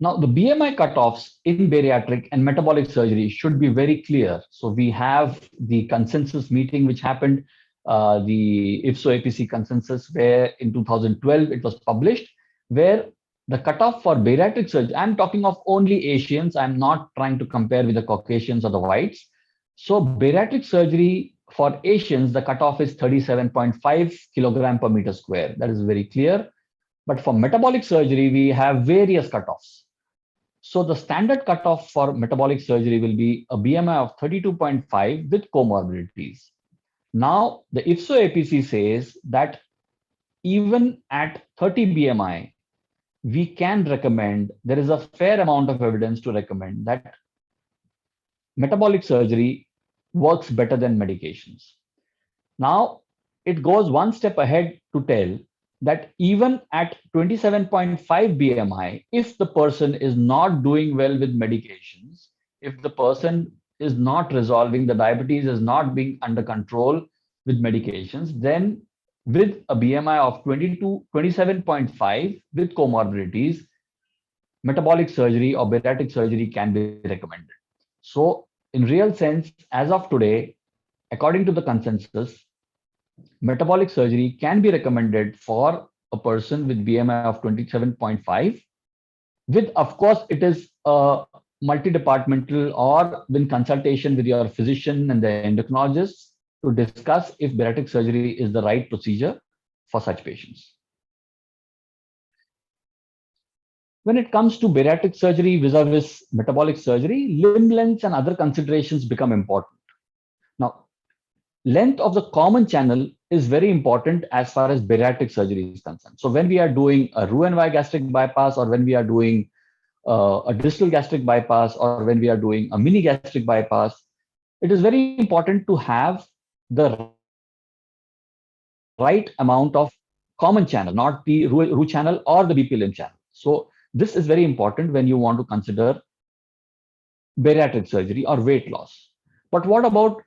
Now, the BMI cutoffs in bariatric and metabolic surgery should be very clear. So we have the consensus meeting which happened, the IFSO-APC consensus, where in 2012 it was published, where the cutoff for bariatric surgery, I'm talking of only Asians, I'm not trying to compare with the Caucasians or the whites. So bariatric surgery for Asians, the cutoff is 37.5 kilogram per meter square. That is very clear. But for metabolic surgery, we have various cutoffs. So the standard cutoff for metabolic surgery will be a BMI of 32.5 with comorbidities. Now, the IFSO-APC says that even at 30 BMI, we can recommend, there is a fair amount of evidence to recommend that metabolic surgery works better than medications. Now, it goes one step ahead to tell that even at 27.5 BMI, if the person is not doing well with medications, if the person is not resolving, the diabetes is not being under control with medications, then with a BMI of 27.5 with comorbidities, metabolic surgery or bariatric surgery can be recommended. So in real sense, as of today, according to the consensus, metabolic surgery can be recommended for a person with BMI of 27.5 with, of course, it is a multi-departmental or in consultation with your physician and the endocrinologist to discuss if bariatric surgery is the right procedure for such patients. When it comes to bariatric surgery vis-a-vis metabolic surgery, limb lengths and other considerations become important. Now, length of the common channel is very important as far as bariatric surgery is concerned. So when we are doing a Roux-en-Y gastric bypass, or when we are doing a distal gastric bypass, or when we are doing a mini gastric bypass, it is very important to have the right amount of common channel, not the Roux channel or the BP limb channel. So this is very important when you want to consider bariatric surgery or weight loss. But what about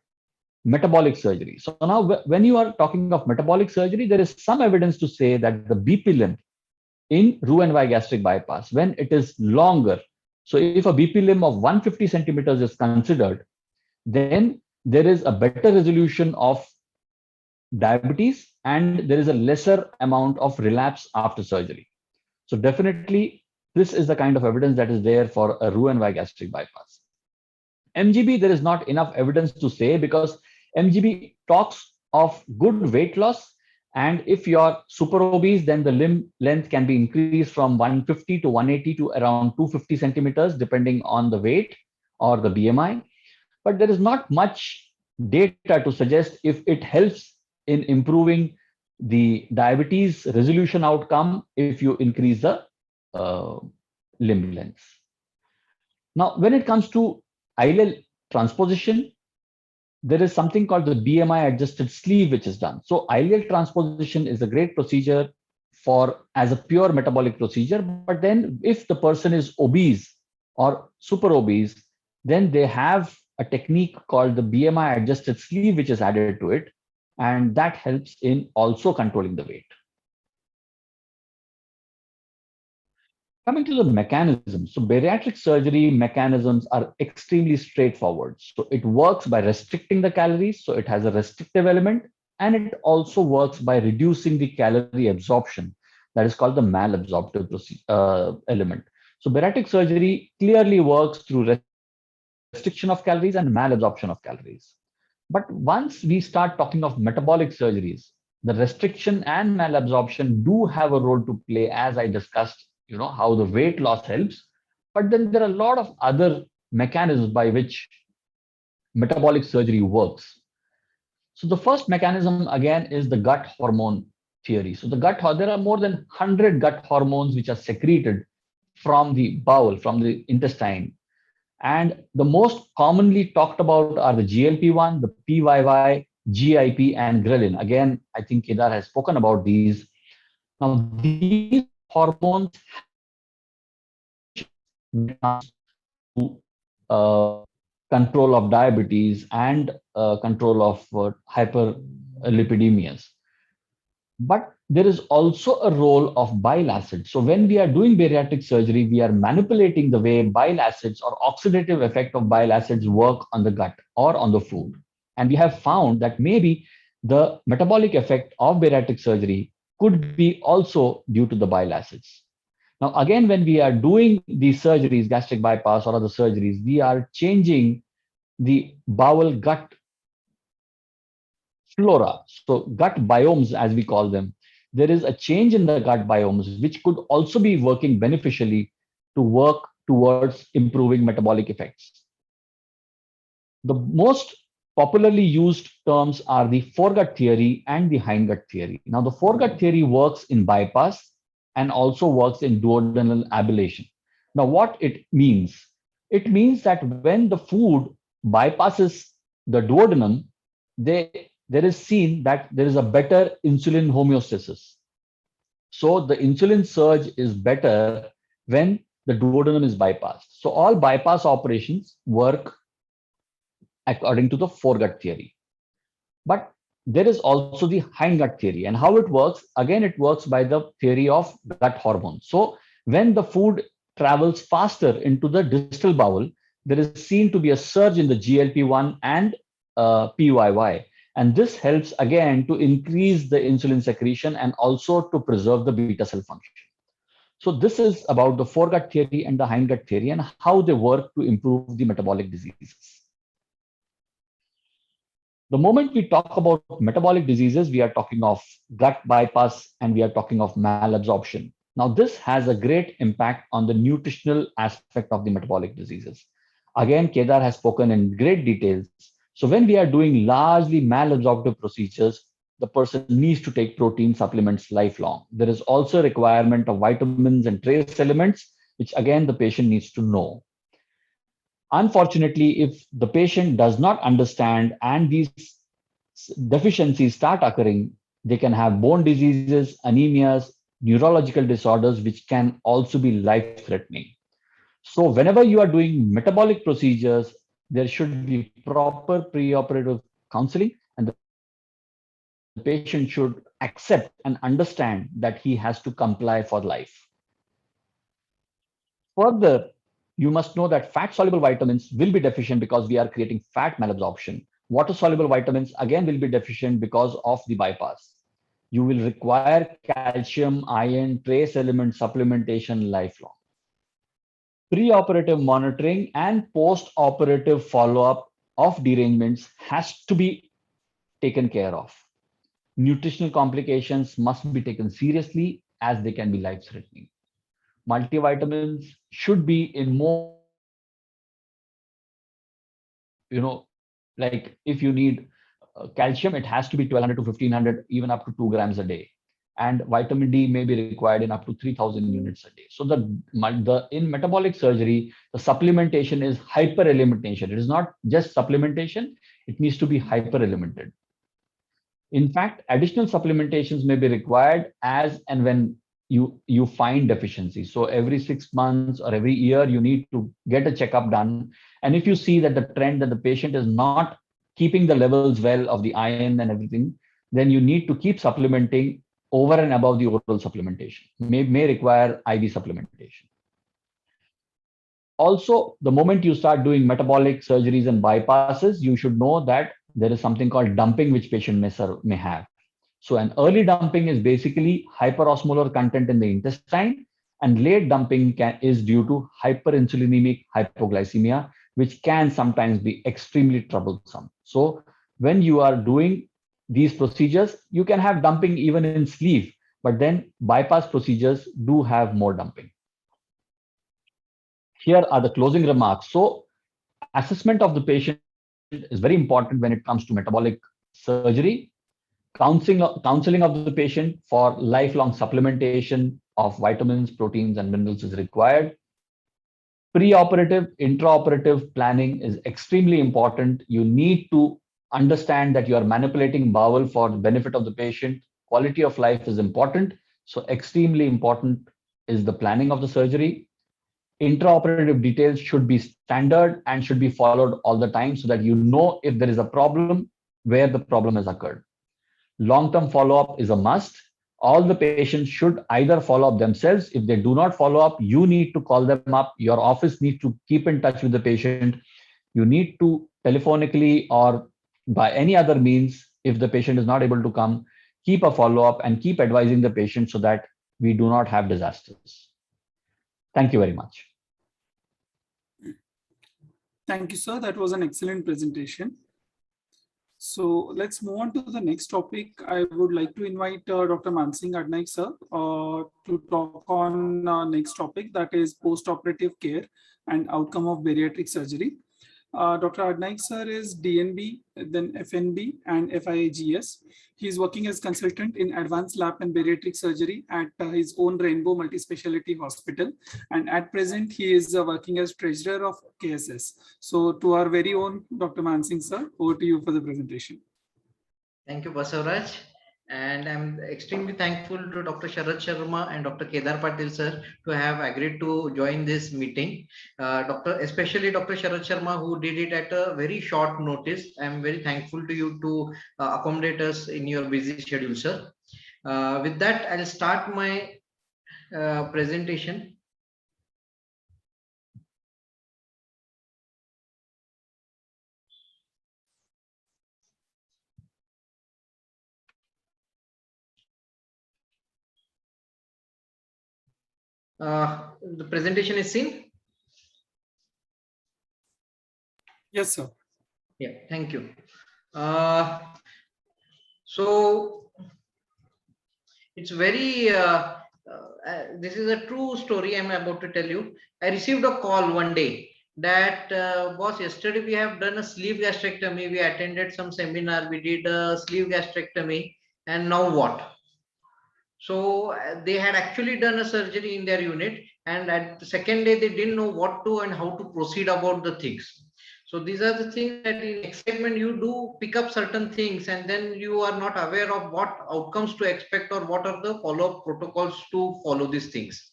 metabolic surgery? So now when you are talking of metabolic surgery, there is some evidence to say that the BP limb in Roux-en-Y gastric bypass, when it is longer, so if a BP limb of 150 centimeters is considered, then there is a better resolution of diabetes and there is a lesser amount of relapse after surgery. So definitely, this is the kind of evidence that is there for a Roux-en-Y gastric bypass. MGB, there is not enough evidence to say because MGB talks of good weight loss. And if you're super obese, then the limb length can be increased from 150 to 180 to around 250 centimeters, depending on the weight or the BMI. But there is not much data to suggest if it helps in improving the diabetes resolution outcome if you increase the limb length. Now, when it comes to ileal transposition, there is something called the BMI adjusted sleeve, which is done. So ileal transposition is a great procedure as a pure metabolic procedure. But then if the person is obese or super obese, then they have a technique called the BMI adjusted sleeve, which is added to it. And that helps in also controlling the weight. Coming to the mechanism, so bariatric surgery mechanisms are extremely straightforward. So it works by restricting the calories, so it has a restrictive element, and it also works by reducing the calorie absorption. That is called the malabsorptive element. So bariatric surgery clearly works through restriction of calories and malabsorption of calories. But once we start talking of metabolic surgeries, the restriction and malabsorption do have a role to play, as I discussed, how the weight loss helps. But then there are a lot of other mechanisms by which metabolic surgery works. So the first mechanism, again, is the gut hormone theory. So there are more than 100 gut hormones which are secreted from the bowel, from the intestine. And the most commonly talked about are the GLP-1, the PYY, GIP, and ghrelin. Again, I think Kedar has spoken about these. Now, these hormones control of diabetes and control of hyperlipidemias. But there is also a role of bile acids. So when we are doing bariatric surgery, we are manipulating the way bile acids or oxidative effect of bile acids work on the gut or on the food. And we have found that maybe the metabolic effect of bariatric surgery could be also due to the bile acids. Now, again, when we are doing these surgeries, gastric bypass or other surgeries, we are changing the bowel gut flora. So gut biomes, as we call them, there is a change in the gut biomes, which could also be working beneficially to work towards improving metabolic effects. The most popularly used terms are the foregut theory and the hindgut theory. Now, the foregut theory works in bypass and also works in duodenal ablation. Now, what it means? It means that when the food bypasses the duodenum, there is seen that there is a better insulin homeostasis. So the insulin surge is better when the duodenum is bypassed. So all bypass operations work according to the foregut theory. But there is also the hindgut theory. And how it works, again, it works by the theory of gut hormones. So when the food travels faster into the distal bowel, there is seen to be a surge in the GLP-1 and PYY. And this helps, again, to increase the insulin secretion and also to preserve the beta cell function. So this is about the foregut theory and the hindgut theory and how they work to improve the metabolic diseases. The moment we talk about metabolic diseases, we are talking of gut bypass and we are talking of malabsorption. Now, this has a great impact on the nutritional aspect of the metabolic diseases. Again, Kedar has spoken in great details. So when we are doing largely malabsorptive procedures, the person needs to take protein supplements lifelong. There is also a requirement of vitamins and trace elements, which again, the patient needs to know. Unfortunately, if the patient does not understand and these deficiencies start occurring, they can have bone diseases, anemias, neurological disorders, which can also be life-threatening. So whenever you are doing metabolic procedures, there should be proper preoperative counseling, and the patient should accept and understand that he has to comply for life. Further, you must know that fat soluble vitamins will be deficient because we are creating fat malabsorption. Water soluble vitamins again will be deficient because of the bypass. You will require calcium, iron, trace element supplementation lifelong. Pre-operative monitoring and post-operative follow-up of derangements has to be taken care of. Nutritional complications must be taken seriously as they can be life-threatening. Multivitamins should be in more, like if you need calcium, it has to be 1200 to 1500, even up to 2 grams a day. And vitamin D may be required in up to 3000 units a day. So in metabolic surgery, the supplementation is hyper-elimination. It is not just supplementation, it needs to be hyper-eliminated. In fact, additional supplementations may be required as and when you find deficiency. So every 6 months or every year, you need to get a checkup done. And if you see that the trend that the patient is not keeping the levels well of the iron and everything, then you need to keep supplementing over and above the oral supplementation, may require IV supplementation. Also, the moment you start doing metabolic surgeries and bypasses, you should know that there is something called dumping, which patient may have. So an early dumping is basically hyperosmolar content in the intestine, and late dumping is due to hyperinsulinemic hypoglycemia, which can sometimes be extremely troublesome. So when you are doing these procedures, you can have dumping even in sleeve, but then bypass procedures do have more dumping. Here are the closing remarks. So assessment of the patient is very important when it comes to metabolic surgery. Counseling of the patient for lifelong supplementation of vitamins, proteins, and minerals is required. Pre-operative, intraoperative planning is extremely important. You need to understand that you are manipulating bowel for the benefit of the patient. Quality of life is important. So extremely important is the planning of the surgery. Intraoperative details should be standard and should be followed all the time so that you know if there is a problem, where the problem has occurred. Long-term follow-up is a must. All the patients should either follow up themselves. If they do not follow up, you need to call them up. Your office needs to keep in touch with the patient. You need to telephonically or by any other means, if the patient is not able to come, keep a follow-up and keep advising the patient so that we do not have disasters. Thank you very much. Thank you, sir. That was an excellent presentation. So let's move on to the next topic. I would like to invite Dr. Mansingh Adnaik, sir, to talk on next topic, that is post-operative care and outcome of bariatric surgery. Dr. Adnaik, sir, is DNB, then FNB and FIAGS. He is working as consultant in advanced lap and bariatric surgery at his own Rainbow Multispecialty Hospital. And at present, he is working as treasurer of KSS. So to our very own Dr. Mansingh, sir, over to you for the presentation. Thank you, Basavaraj. And I'm extremely thankful to Dr. Sharad Sharma and Dr. Kedar Patil, sir, to have agreed to join this meeting. Especially Dr. Sharad Sharma, who did it at a very short notice. I'm very thankful to you to accommodate us in your busy schedule, sir. With that, I'll start my presentation. The presentation is seen? Yes, sir. Yeah, thank you. So it's very, this is a true story I'm about to tell you. I received a call one day that, boss, yesterday we have done a sleeve gastrectomy. We attended some seminar, we did a sleeve gastrectomy, and now what? So they had actually done a surgery in their unit, and at the second day, they didn't know what to and how to proceed about the things. So these are the things that in excitement you do pick up certain things, and then you are not aware of what outcomes to expect or what are the follow-up protocols to follow these things.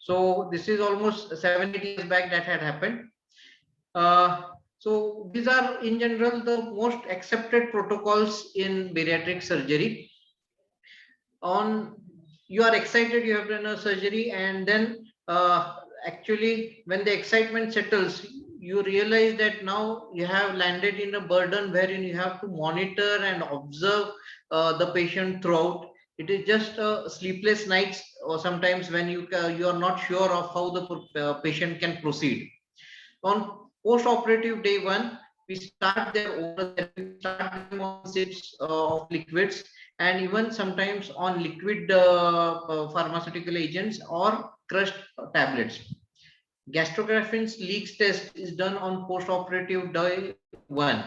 So this is almost 7-8 years back that had happened. So these are in general the most accepted protocols in bariatric surgery. On you are excited, you have done a surgery, and then actually when the excitement settles, you realize that now you have landed in a burden wherein you have to monitor and observe the patient throughout. It is just sleepless nights, or sometimes when you are not sure of how the patient can proceed. On post-operative day 1, we start their oral therapy, start them on sips of liquids, and even sometimes on liquid pharmaceutical agents or crushed tablets. Gastrographin's leaks test is done on post-operative day 1.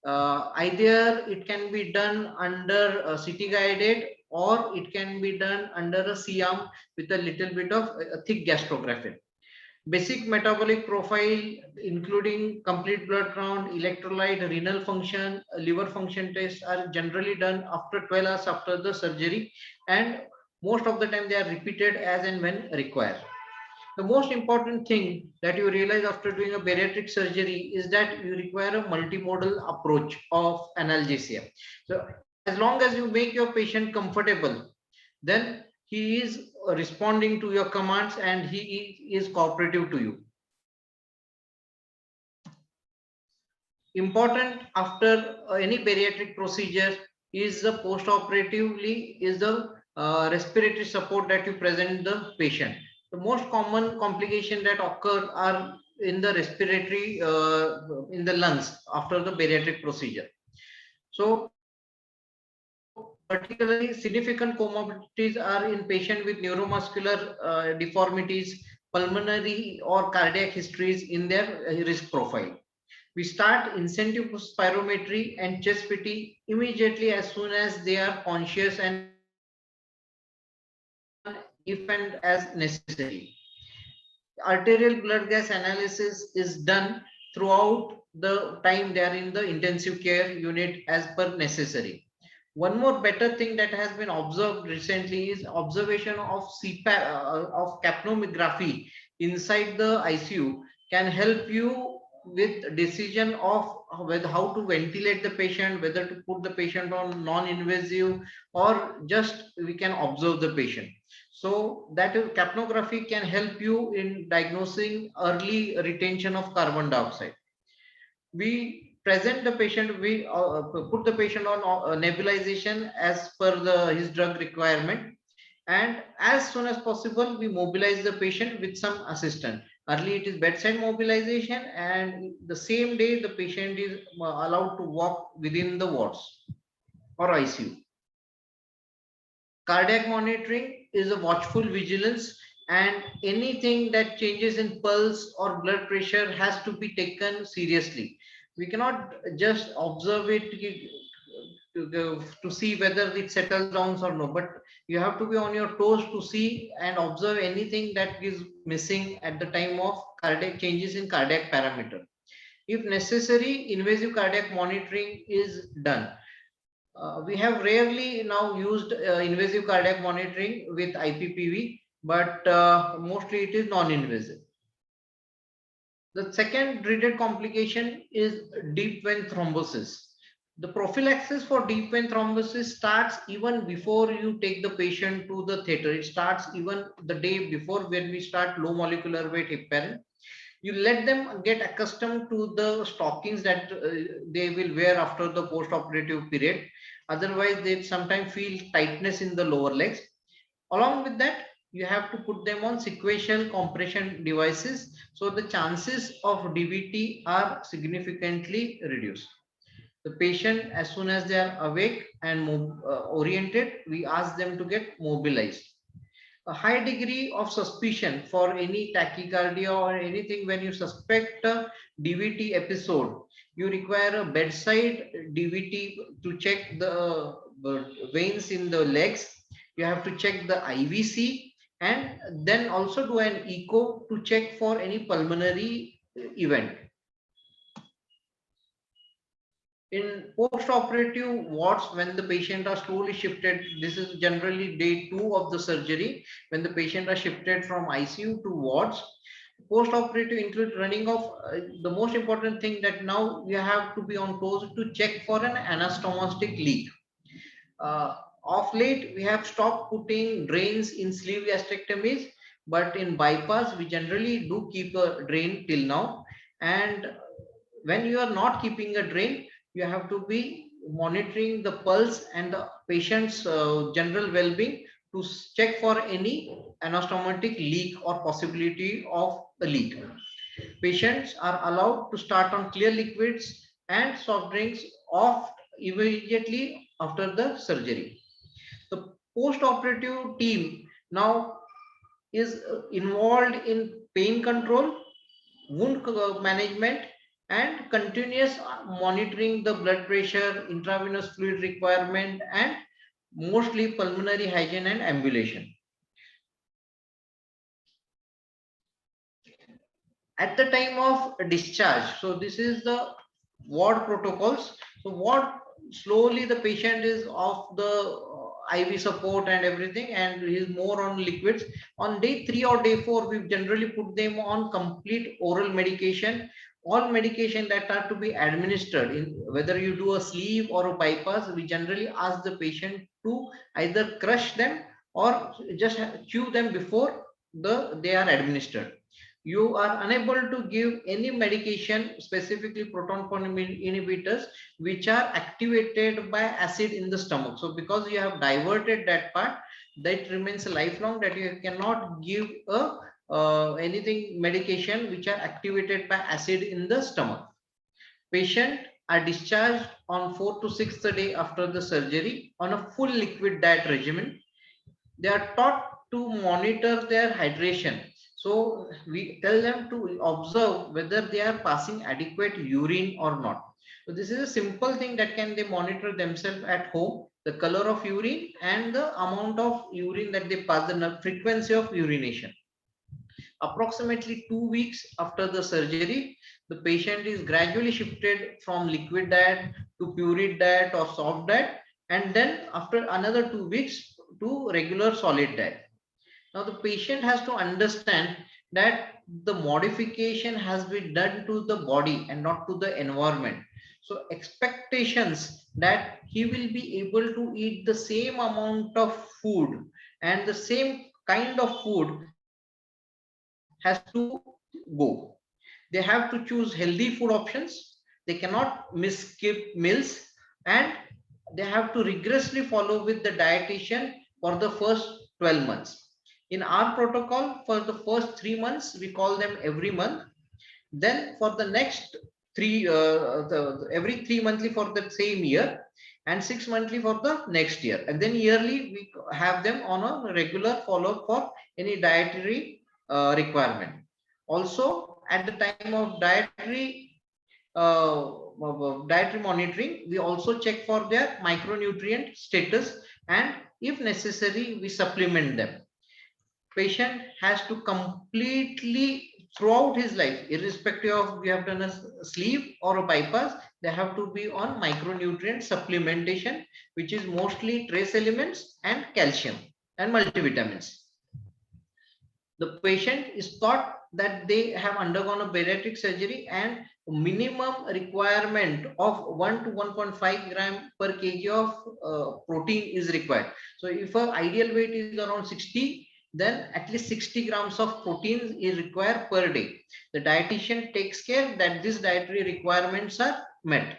Either it can be done under CT guided, or it can be done under a C-arm with a little bit of thick gastrographin. Basic metabolic profile, including complete blood count, electrolyte, renal function, liver function tests are generally done after 12 hours after the surgery, and most of the time they are repeated as and when required. The most important thing that you realize after doing a bariatric surgery is that you require a multimodal approach of analgesia. So as long as you make your patient comfortable, then he is responding to your commands and he is cooperative to you. Important after any bariatric procedure is the post-operatively is the respiratory support that you present the patient. The most common complication that occur are in the respiratory in the lungs after the bariatric procedure. So particularly significant comorbidities are in patients with neuromuscular deformities, pulmonary or cardiac histories in their risk profile. We start incentive spirometry and chest PT immediately as soon as they are conscious and if and as necessary. Arterial blood gas analysis is done throughout the time they are in the intensive care unit as per necessary. One more better thing that has been observed recently is observation of CPAP, of capnography inside the ICU can help you with decision of whether how to ventilate the patient, whether to put the patient on non-invasive, or just we can observe the patient. So that capnography can help you in diagnosing early retention of carbon dioxide. We present the patient, we put the patient on nebulization as per his drug requirement, and as soon as possible we mobilize the patient with some assistant. Early it is bedside mobilization, and the same day the patient is allowed to walk within the wards or ICU. Cardiac monitoring is a watchful vigilance, and anything that changes in pulse or blood pressure has to be taken seriously. We cannot just observe it to see whether it settles down or no, but you have to be on your toes to see and observe anything that is missing at the time of cardiac changes in cardiac parameter. If necessary, invasive cardiac monitoring is done. We have rarely now used invasive cardiac monitoring with IPPV, but mostly it is non-invasive. The second dreaded complication is deep vein thrombosis. The prophylaxis for deep vein thrombosis starts even before you take the patient to the theater. It starts even the day before, when we start low molecular weight heparin. You let them get accustomed to the stockings that they will wear after the post-operative period. Otherwise, they sometimes feel tightness in the lower legs. Along with that, you have to put them on sequential compression devices, so the chances of DVT are significantly reduced. The patient, as soon as they are awake and oriented, we ask them to get mobilized. A high degree of suspicion for any tachycardia or anything, when you suspect a DVT episode, you require a bedside DVT to check the veins in the legs. You have to check the IVC, and then also do an echo to check for any pulmonary event. In post-operative wards, when the patient are slowly shifted, this is generally day 2 of the surgery, when the patient are shifted from ICU to wards. Post-operative include running of the most important thing that now we have to be on toes to check for an anastomotic leak. Of late, we have stopped putting drains in sleeve gastrectomies, but in bypass, we generally do keep a drain till now. And when you are not keeping a drain, you have to be monitoring the pulse and the patient's general well-being to check for any anastomotic leak or possibility of a leak. Patients are allowed to start on clear liquids and soft drinks off immediately after the surgery. The post-operative team now is involved in pain control, wound management, and continuous monitoring the blood pressure, intravenous fluid requirement, and mostly pulmonary hygiene and ambulation. At the time of discharge, so this is the ward protocols. So what slowly the patient is off the IV support and everything, and he is more on liquids. On day 3 or day 4, we generally put them on complete oral medication. All medication that are to be administered, in whether you do a sleeve or a bypass, we generally ask the patient to either crush them or just chew them before they are administered. You are unable to give any medication, specifically proton pump inhibitors, which are activated by acid in the stomach. So because you have diverted that part, that remains lifelong, that you cannot give a anything medication which are activated by acid in the stomach. Patient are discharged on 4th to 6th day after the surgery on a full liquid diet regimen. They are taught to monitor their hydration. So we tell them to observe whether they are passing adequate urine or not. So this is a simple thing that can they monitor themselves at home, the color of urine and the amount of urine that they pass, the frequency of urination. Approximately 2 weeks after the surgery, the patient is gradually shifted from liquid diet to pureed diet or soft diet, and then after another 2 weeks to regular solid diet. Now the patient has to understand that the modification has been done to the body and not to the environment. So expectations that he will be able to eat the same amount of food and the same kind of food has to go. They have to choose healthy food options. They cannot miss skip meals, and they have to rigorously follow with the dietitian for the first 12 months. In our protocol, for the first 3 months, we call them every month. Then for the next every 3 monthly for the same year, and 6 monthly for the next year. And then yearly, we have them on a regular follow-up for any dietary requirement. Also, at the time of dietary monitoring, we also check for their micronutrient status, and if necessary, we supplement them. Patient has to completely throughout his life, irrespective of we have done a sleeve or a bypass, they have to be on micronutrient supplementation, which is mostly trace elements and calcium and multivitamins. The patient is taught that they have undergone a bariatric surgery, and minimum requirement of 1 to 1.5 gram per kg of protein is required. So if an ideal weight is around 60, then at least 60 grams of protein is required per day. The dietitian takes care that these dietary requirements are met.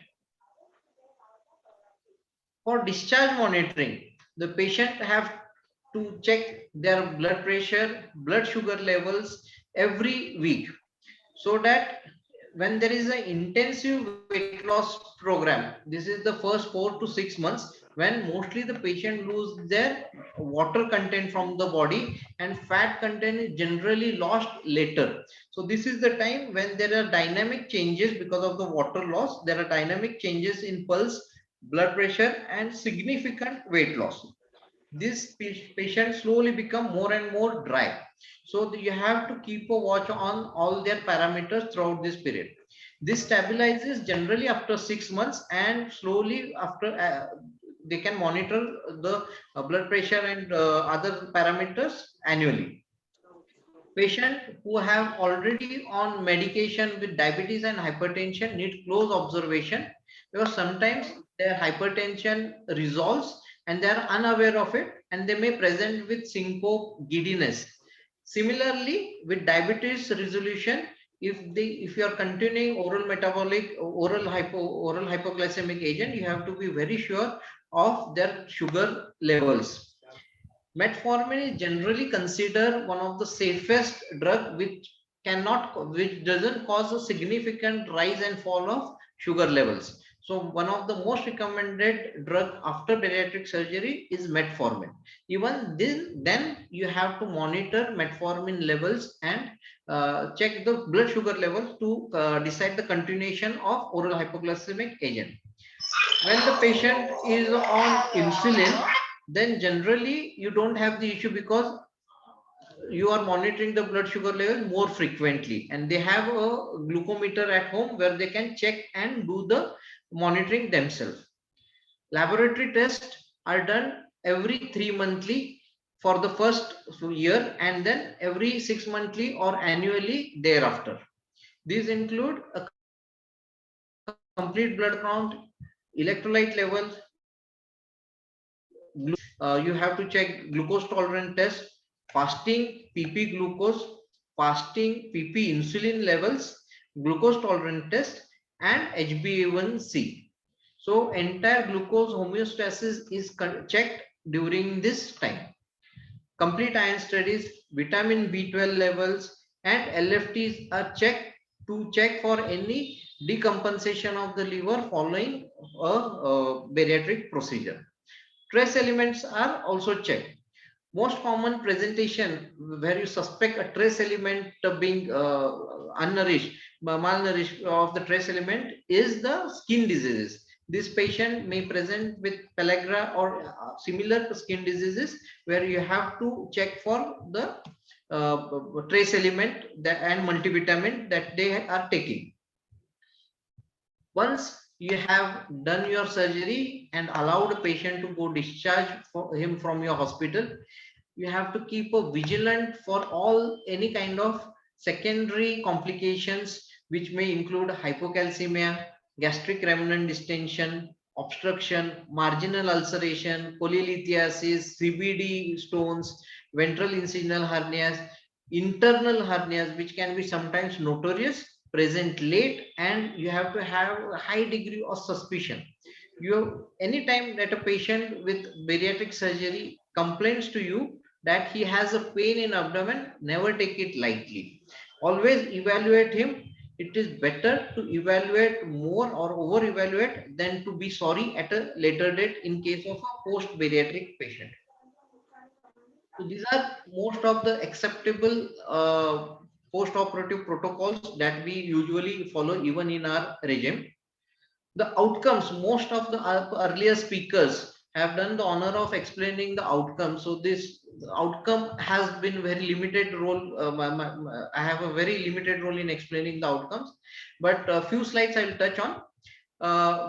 For discharge monitoring, the patient have to check their blood pressure, blood sugar levels every week, so that when there is an intensive weight loss program, this is the first 4 to 6 months, when mostly the patient lose their water content from the body and fat content is generally lost later. So this is the time when there are dynamic changes because of the water loss. There are dynamic changes in pulse, blood pressure, and significant weight loss. This patient slowly become more and more dry. So you have to keep a watch on all their parameters throughout this period. This stabilizes generally after 6 months, and slowly after they can monitor the blood pressure and other parameters annually. Patient who have already on medication with diabetes and hypertension need close observation, because sometimes their hypertension resolves and they are unaware of it, and they may present with syncope, giddiness. Similarly, with diabetes resolution, if you are continuing oral hypoglycemic agent, you have to be very sure of their sugar levels. Metformin is generally considered one of the safest drug which doesn't cause a significant rise and fall of sugar levels. So one of the most recommended drug after bariatric surgery is metformin. Even then you have to monitor metformin levels and check the blood sugar levels to decide the continuation of oral hypoglycemic agent. When the patient is on insulin, then generally you don't have the issue, because you are monitoring the blood sugar level more frequently, and they have a glucometer at home where they can check and do the monitoring themselves. Laboratory tests are done every 3 monthly for the first year, and then every 6 monthly or annually thereafter. These include a complete blood count, electrolyte levels, you have to check glucose tolerance test, fasting PP glucose, fasting PP insulin levels, glucose tolerance test, and HbA1c. So entire glucose homeostasis is checked during this time. Complete iron studies, vitamin B12 levels, and LFTs are checked to check for any decompensation of the liver following a bariatric procedure. Trace elements are also checked. Most common presentation where you suspect a trace element being malnourished of the trace element is the skin diseases. This patient may present with pellagra or similar skin diseases, where you have to check for the trace element and multivitamin that they are taking. Once you have done your surgery and allowed a patient to go discharge him from your hospital, you have to keep a vigilant for any kind of secondary complications, which may include hypocalcemia, gastric remnant distension, obstruction, marginal ulceration, polylithiasis, CBD stones, ventral incisional hernias, internal hernias, which can be sometimes notorious, present late, and you have to have a high degree of suspicion. Anytime that a patient with bariatric surgery complains to you that he has a pain in abdomen, never take it lightly. Always evaluate him. It is better to evaluate more or over evaluate than to be sorry at a later date in case of a post bariatric patient. So these are most of the acceptable post-operative protocols that we usually follow even in our regime. The outcomes, most of the earlier speakers have done the honor of explaining the outcome. So this outcome has been very limited role. I have a very limited role in explaining the outcomes, but a few slides I will touch on.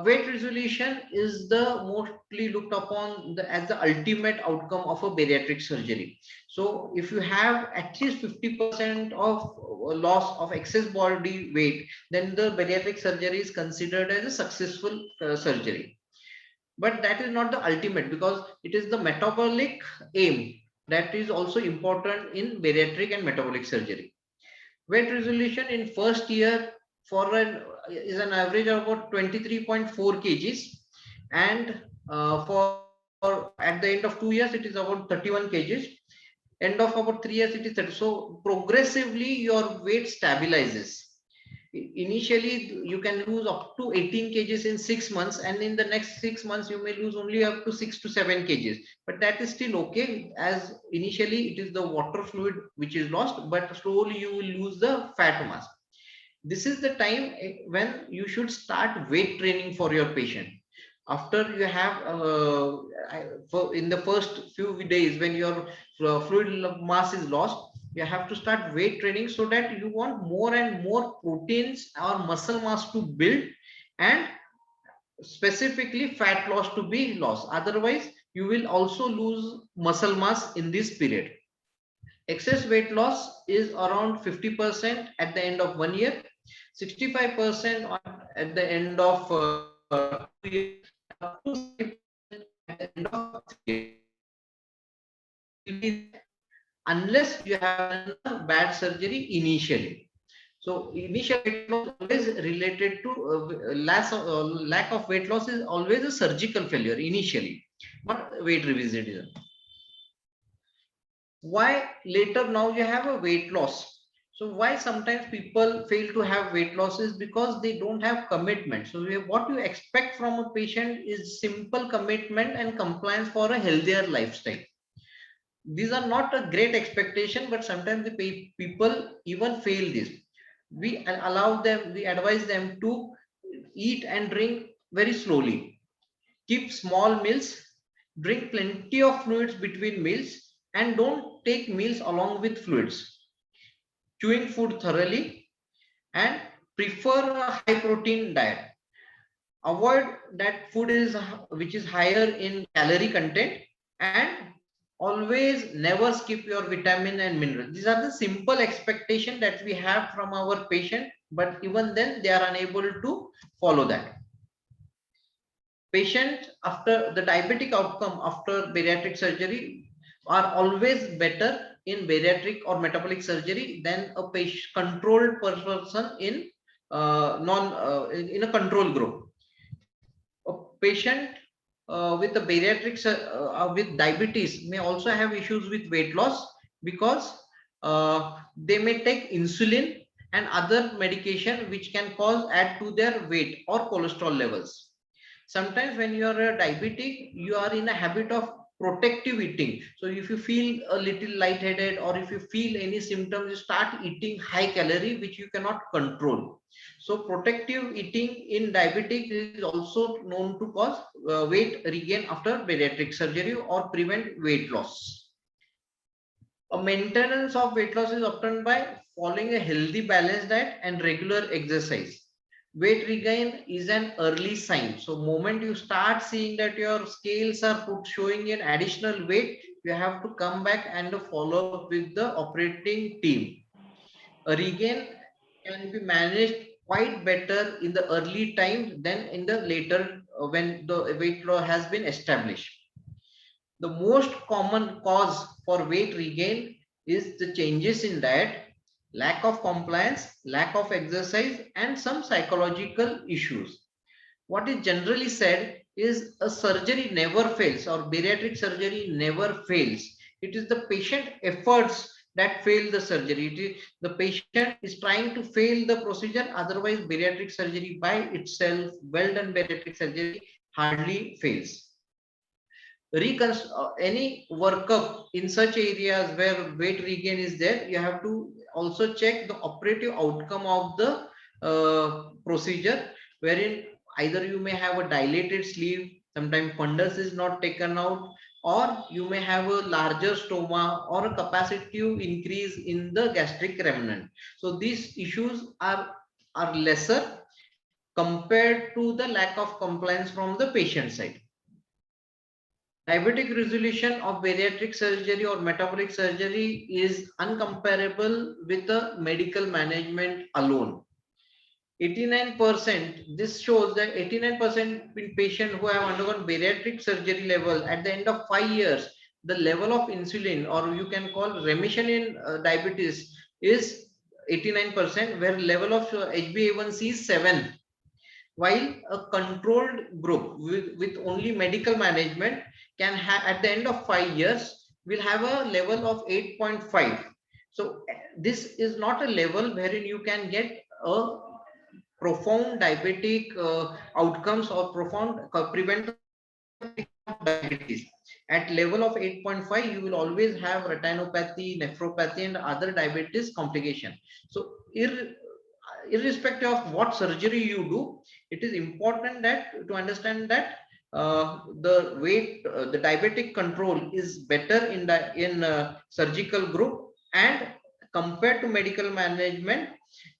Weight resolution is the mostly looked upon as the ultimate outcome of a bariatric surgery. So if you have at least 50% of loss of excess body weight, then the bariatric surgery is considered as a successful surgery. But that is not the ultimate, because it is the metabolic aim that is also important in bariatric and metabolic surgery. Weight resolution in first year is an average of about 23.4 kgs, and for at the end of 2 years it is about 31 kgs. End of about 3 years it is 30. So progressively your weight stabilizes. Initially you can lose up to 18 kgs in 6 months, and in the next 6 months you may lose only up to 6 to 7 kgs, but that is still okay, as initially it is the water fluid which is lost, but slowly you will lose the fat mass. This is the time when you should start weight training for your patient. After you have in the first few days when your fluid mass is lost, you have to start weight training, so that you want more and more proteins or muscle mass to build, and specifically fat loss to be lost. Otherwise, you will also lose muscle mass in this period. Excess weight loss is around 50% at the end of 1 year, 65% at the end of 2 years, up to 70% at the end of 3 years, unless you have a bad surgery initially. So initial weight loss is always related to lack of weight loss is always a surgical failure initially, not weight revisitism. Why later now you have a weight loss? So why sometimes people fail to have weight loss is because they don't have commitment. So what you expect from a patient is simple commitment and compliance for a healthier lifestyle. These are not a great expectation, but sometimes the people even fail this. We advise them to eat and drink very slowly, keep small meals, drink plenty of fluids between meals, and don't take meals along with fluids, chewing food thoroughly, and prefer a high protein diet. Avoid that food is which is higher in calorie content, and always never skip your vitamin and mineral. These are the simple expectation that we have from our patient, but even then they are unable to follow that. Patient after the diabetic outcome after bariatric surgery are always better in bariatric or metabolic surgery than a patient controlled person in in a control group. A patient with the with diabetes may also have issues with weight loss, because they may take insulin and other medication which can add to their weight or cholesterol levels. Sometimes when you are a diabetic, you are in a habit of protective eating. So if you feel a little lightheaded, or if you feel any symptoms, you start eating high calorie, which you cannot control. So protective eating in diabetic is also known to cause weight regain after bariatric surgery or prevent weight loss. A maintenance of weight loss is obtained by following a healthy balanced diet and regular exercise. Weight regain is an early sign. So moment you start seeing that your scales are showing an additional weight, you have to come back and follow up with the operating team. A regain can be managed quite better in the early times than in the later when the weight loss has been established. The most common cause for weight regain is the changes in diet, lack of compliance, lack of exercise, and some psychological issues. What is generally said is a surgery never fails, or bariatric surgery never fails. It is the patient efforts that fail the surgery. The patient is trying to fail the procedure. Otherwise, bariatric surgery by itself, well done bariatric surgery, hardly fails. Any workup in such areas where weight regain is there, you have to also check the operative outcome of the procedure, wherein either you may have a dilated sleeve, sometimes fundus is not taken out, or you may have a larger stoma or a capacitive increase in the gastric remnant. So these issues are lesser compared to the lack of compliance from the patient side. Diabetic resolution of bariatric surgery or metabolic surgery is uncomparable with the medical management alone. 89%, this shows that 89% in patients who have undergone bariatric surgery level at the end of 5 years, the level of insulin, or you can call remission in diabetes, is 89%, where level of HbA1c is 7. While a controlled group with only medical management can have at the end of 5 years will have a level of 8.5. So this is not a level wherein you can get a profound diabetic outcomes or profound prevent diabetes. At level of 8.5, you will always have retinopathy, nephropathy, and other diabetes complication. So irrespective of what surgery you do, it is important that to understand that the weight, the diabetic control is better in the surgical group, and compared to medical management,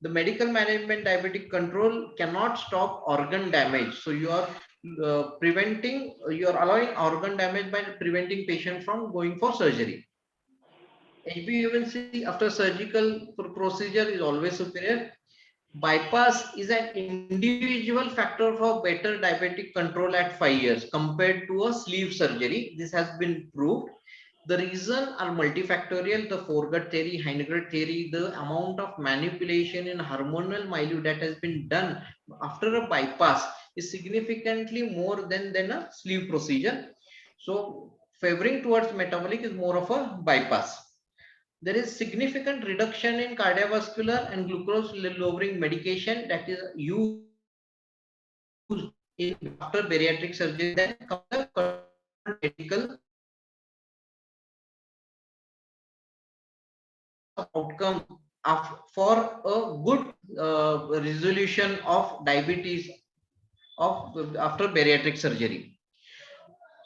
the medical management diabetic control cannot stop organ damage. So you are you are allowing organ damage by preventing patient from going for surgery. HbA1c after surgical procedure is always superior. Bypass is an individual factor for better diabetic control at 5 years compared to a sleeve surgery. This has been proved. The reason are multifactorial: the foregut theory, hindgut theory, the amount of manipulation in hormonal milieu that has been done after a bypass is significantly more than a sleeve procedure. So favoring towards metabolic is more of a bypass. There is significant reduction in cardiovascular and glucose lowering medication that is used in after bariatric surgery than medical outcome for a good resolution of diabetes after bariatric surgery.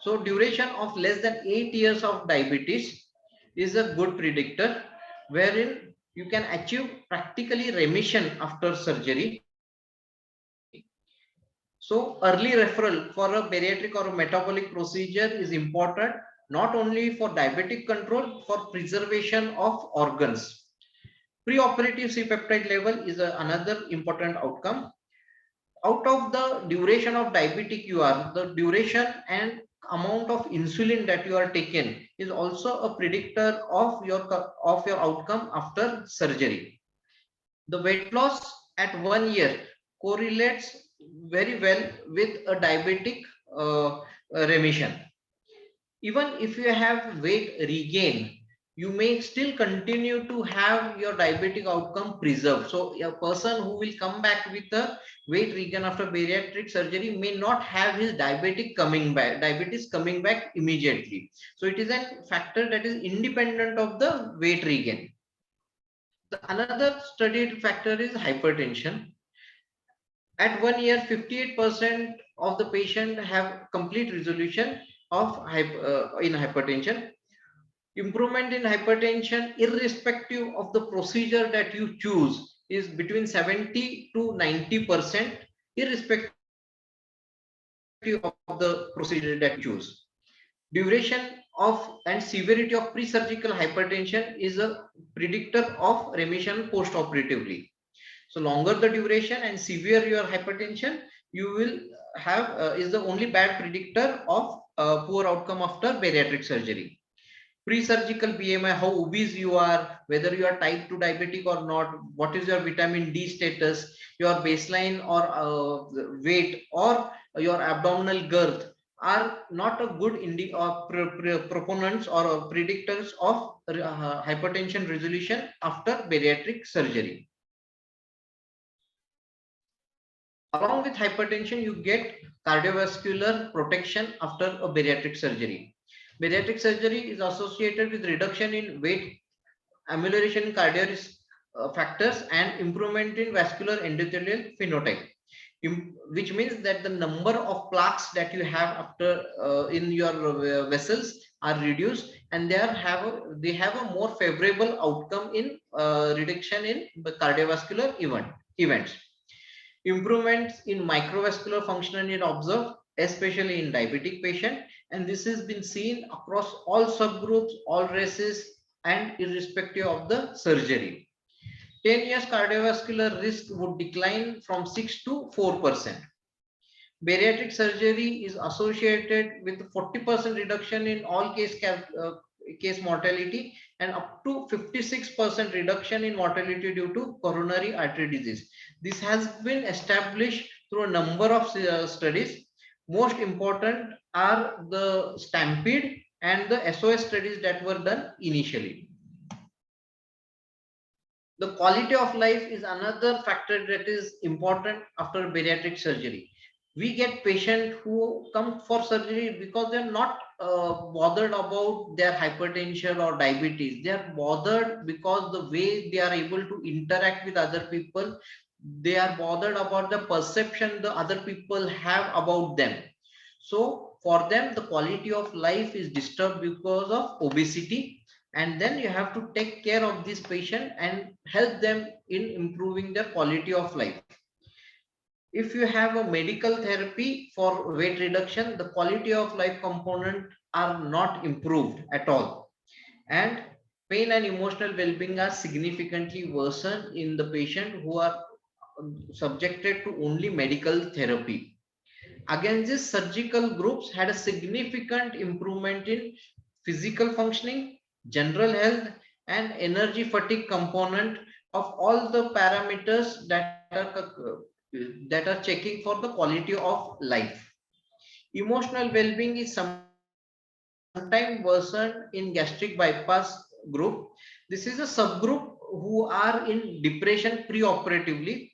So duration of less than 8 years of diabetes is a good predictor, wherein you can achieve practically remission after surgery. So early referral for a bariatric or a metabolic procedure is important, not only for diabetic control, for preservation of organs. Preoperative C-peptide level is another important outcome. Out of the duration of diabetic you are, the duration and amount of insulin that you are taken is also a predictor of your outcome after surgery. The weight loss at 1 year correlates very well with a diabetic remission. Even if you have weight regain, you may still continue to have your diabetic outcome preserved. So a person who will come back with a weight regain after bariatric surgery may not have his diabetes coming back immediately. So it is a factor that is independent of the weight regain. Another studied factor is hypertension. At 1 year, 58% of the patient have complete resolution of in hypertension. Improvement in hypertension, irrespective of the procedure that you choose, is between 70 to 90%, irrespective of the procedure that you choose. Duration of and severity of pre-surgical hypertension is a predictor of remission post-operatively. So longer the duration and severe your hypertension, you will have is the only bad predictor of poor outcome after bariatric surgery. Pre-surgical BMI, how obese you are, whether you are type 2 diabetic or not, what is your vitamin D status, your baseline or weight or your abdominal girth are not a good proponents or predictors of hypertension resolution after bariatric surgery. Along with hypertension, you get cardiovascular protection after a bariatric surgery. Bariatric surgery is associated with reduction in weight, amelioration in cardiac factors, and improvement in vascular endothelial phenotype, which means that the number of plaques that you have after in your vessels are reduced, and they have a more favorable outcome in reduction in cardiovascular events. Improvements in microvascular function is observed, especially in diabetic patient, and this has been seen across all subgroups, all races, and irrespective of the surgery. 10 years cardiovascular risk would decline from 6 to 4%. Bariatric surgery is associated with 40% reduction in all case mortality and up to 56% reduction in mortality due to coronary artery disease. This has been established through a number of studies. Most important are the STAMPEDE and the SOS studies that were done initially. The quality of life is another factor that is important after bariatric surgery. We get patients who come for surgery because they're not bothered about their hypertension or diabetes. They are bothered because the way they are able to interact with other people, they are bothered about the perception the other people have about them. So for them, the quality of life is disturbed because of obesity and then you have to take care of this patient and help them in improving their quality of life. If you have a medical therapy for weight reduction, the quality of life component are not improved at all, and pain and emotional well-being are significantly worsened in the patient who are subjected to only medical therapy. Against this, surgical groups had a significant improvement in physical functioning, general health, and energy fatigue component of all the parameters that are checking for the quality of life. Emotional well-being is sometimes worsened in gastric bypass group. This is a subgroup who are in depression preoperatively.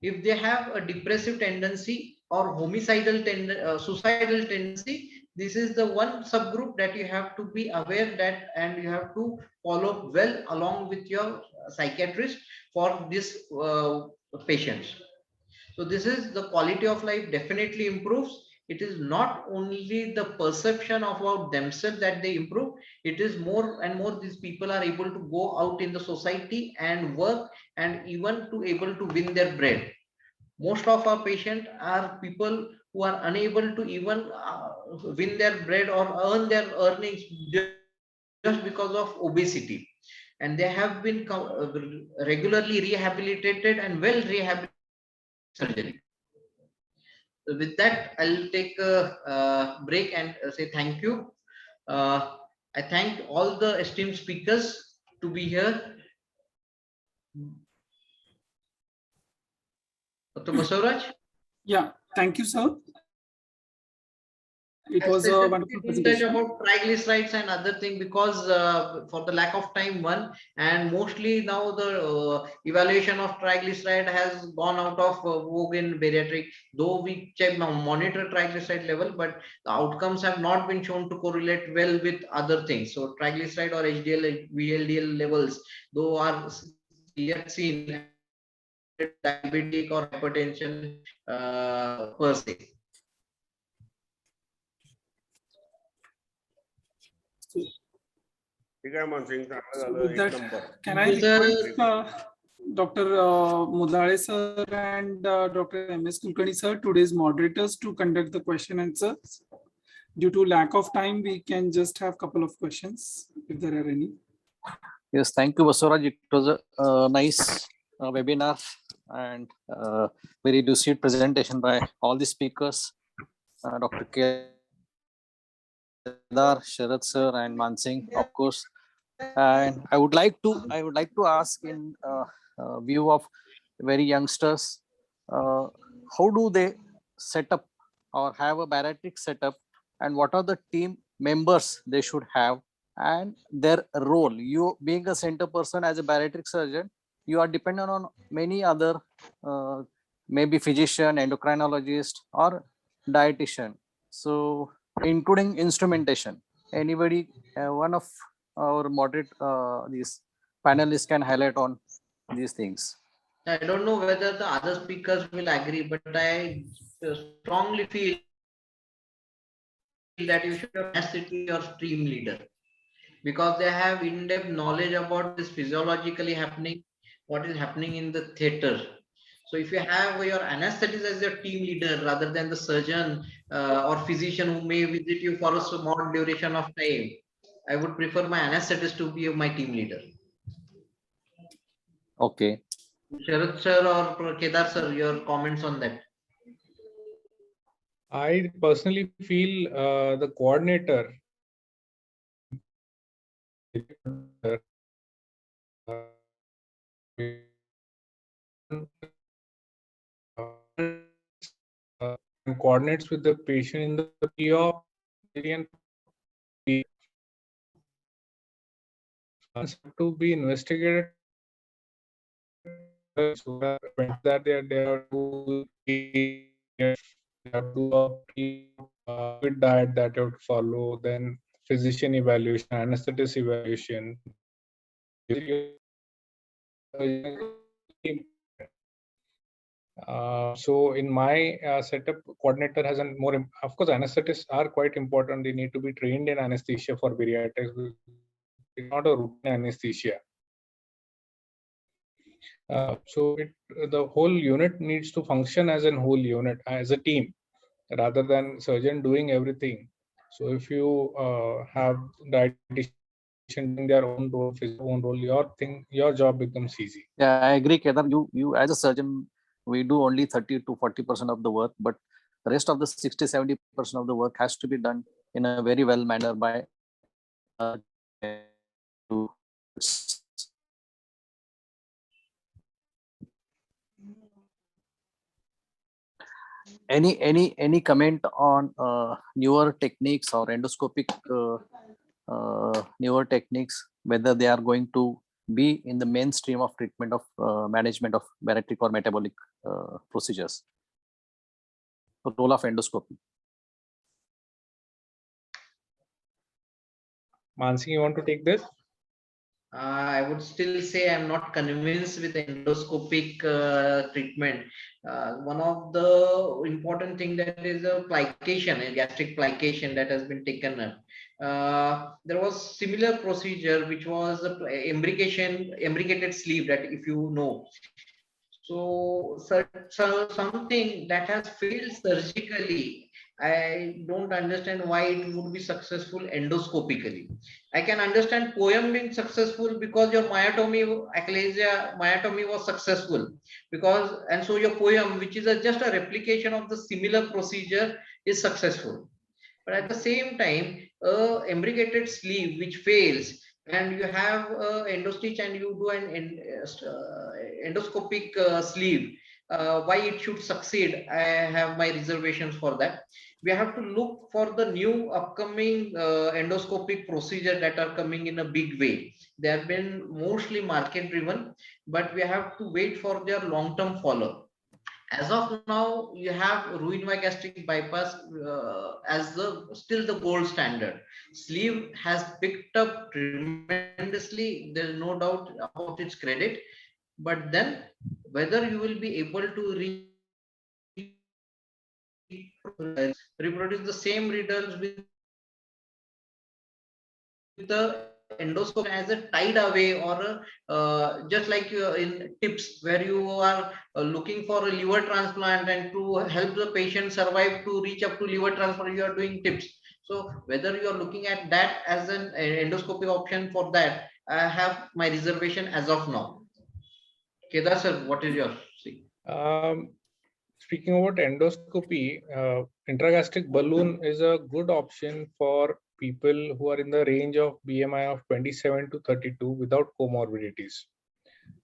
If they have a depressive tendency or suicidal tendency, this is the one subgroup that you have to be aware that, and you have to follow well along with your psychiatrist for this patients. So this is the quality of life definitely improves. It is not only the perception about themselves that they improve, it is more and more these people are able to go out in the society and work and even to able to win their bread. Most of our patients are people who are unable to even win their bread or earn their earnings just because of obesity, and they have been regularly rehabilitated and well rehabilitated surgery. So with that, I'll take a break and say thank you. I thank all the esteemed speakers to be here. Dr. Basavaraj? Yeah, thank you, sir. It I was a wonderful specifically didn't touch presentation. about triglycerides and other thing because for the lack of time one, and mostly now the evaluation of triglyceride has gone out of vogue in bariatric, though we check now monitor triglyceride level, but the outcomes have not been shown to correlate well with other things. So triglyceride or HDL VLDL levels though are yet seen diabetic or hypertension per se. ठीक आहे मानसिंग, चांगलं So झालं, with एक that, number. can I With the- request Dr. Mudale sir and Dr. M.S. Kulkarni sir, today's moderators, to conduct the question answers. Due to lack of time, we can just have couple of questions if there are any. Yes, thank you, Basavaraj. It was a nice webinar and very lucid presentation by all the speakers, Dr. Kedar, Sharad sir, and Mansingh, of course. And I would like to ask in view of very youngsters, how do they set up or have a bariatric setup, and what are the team members they should have and their role? You being a center person as a bariatric surgeon, you are dependent on many other maybe physician, endocrinologist, or dietitian, so including instrumentation. Anybody, one of our moderate these panelists can highlight on these things. I don't know whether the other speakers will agree, but I strongly feel that you should have your stream leader, because they have in-depth knowledge about this physiologically happening, what is happening in the theater. So if you have your anesthetist as your team leader rather than the surgeon or physician who may visit you for a small duration of time, I would prefer my anesthetist to be my team leader. Okay. Sharad sir or Kedar sir, your comments on that? I personally feel the coordinator coordinates with the patient in the pre-op to be investigated, so that they are to have to a diet that you have to follow, then physician evaluation, anesthetist evaluation. So in my setup, coordinator has a more, of course, anesthetists are quite important. They need to be trained in anesthesia for bariatrics. It's not a routine anesthesia. So the whole unit needs to function as a whole unit, as a team, rather than surgeon doing everything. So if you have dietitian doing their own role, own role, your job becomes easy. Yeah, I agree, Kedar. You as a surgeon, we do only 30 to 40% of the work, but the rest of the 60-70% of the work has to be done in a very well manner by any comment on newer techniques or endoscopic newer techniques, whether they are going to be in the mainstream of treatment of management of bariatric or metabolic procedures? The role of endoscopy. Mansingh, you want to take this? I would still say I'm not convinced with endoscopic treatment. One of the important thing that is a plication, a gastric plication that has been taken up. There was similar procedure which was imbricated sleeve, that if you know. So something that has failed surgically, I don't understand why it would be successful endoscopically. I can understand POEM being successful because your myotomy, achalasia myotomy was successful, because, and so your POEM, which is just a replication of the similar procedure, is successful. But at the same time, imbricated sleeve which fails, and you have endostitch and you do an endoscopic sleeve, why it should succeed, I have my reservations for that. We have to look for the new upcoming endoscopic procedure that are coming in a big way. They have been mostly market driven, but we have to wait for their long term follow. As of now, you have Roux-en-Y gastric bypass as the still the gold standard. Sleeve has picked up tremendously. There is no doubt about its credit. But then, whether you will be able to reproduce the same results with the endoscope as a tied away, or just like in tips where you are looking for a liver transplant, and to help the patient survive to reach up to liver transplant, you are doing tips. So whether you are looking at that as an endoscopic option, for that I have my reservation as of now. Kedar sir, what is your see? Speaking about endoscopy, intragastric balloon is a good option for people who are in the range of BMI of 27 to 32 without comorbidities.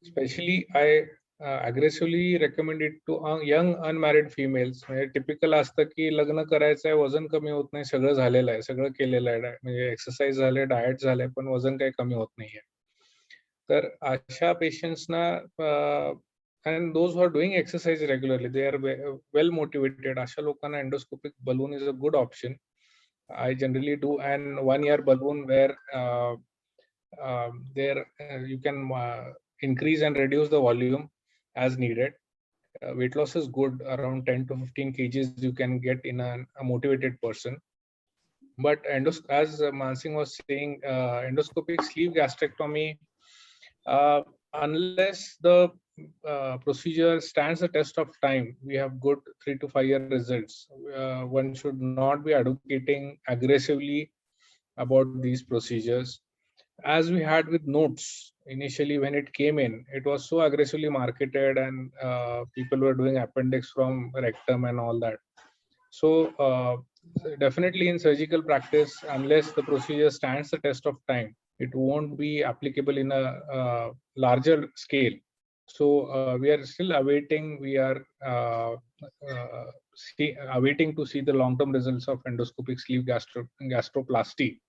Especially, I aggressively recommend it to young unmarried females. म्हणजे typical असतं की लग्न करायचं आहे, वजन कमी होत नाही, सगळं झालेलं आहे, सगळं केलेलं आहे, म्हणजे एक्सरसाइज झाले, डाएट झाले, पण वजन काही कमी होत नाहीये. तर अशा पेशंट्सना and those who are doing exercise regularly, they are well motivated. Asha lokana endoscopic balloon is a good option. I generally do an 1 year balloon where you can increase and reduce the volume as needed. Weight loss is good, around 10 to 15 kgs you can get in a motivated person. But as Mansingh was saying, endoscopic sleeve gastrectomy, unless the procedure stands the test of time, we have good 3 to 5 year results. One should not be advocating aggressively about these procedures. As we had with notes initially when it came in, it was so aggressively marketed, and people were doing appendix from rectum and all that. So definitely in surgical practice, unless the procedure stands the test of time, it won't be applicable in a larger scale. So we are still awaiting. We are awaiting to see the long-term results of endoscopic sleeve gastroplasty.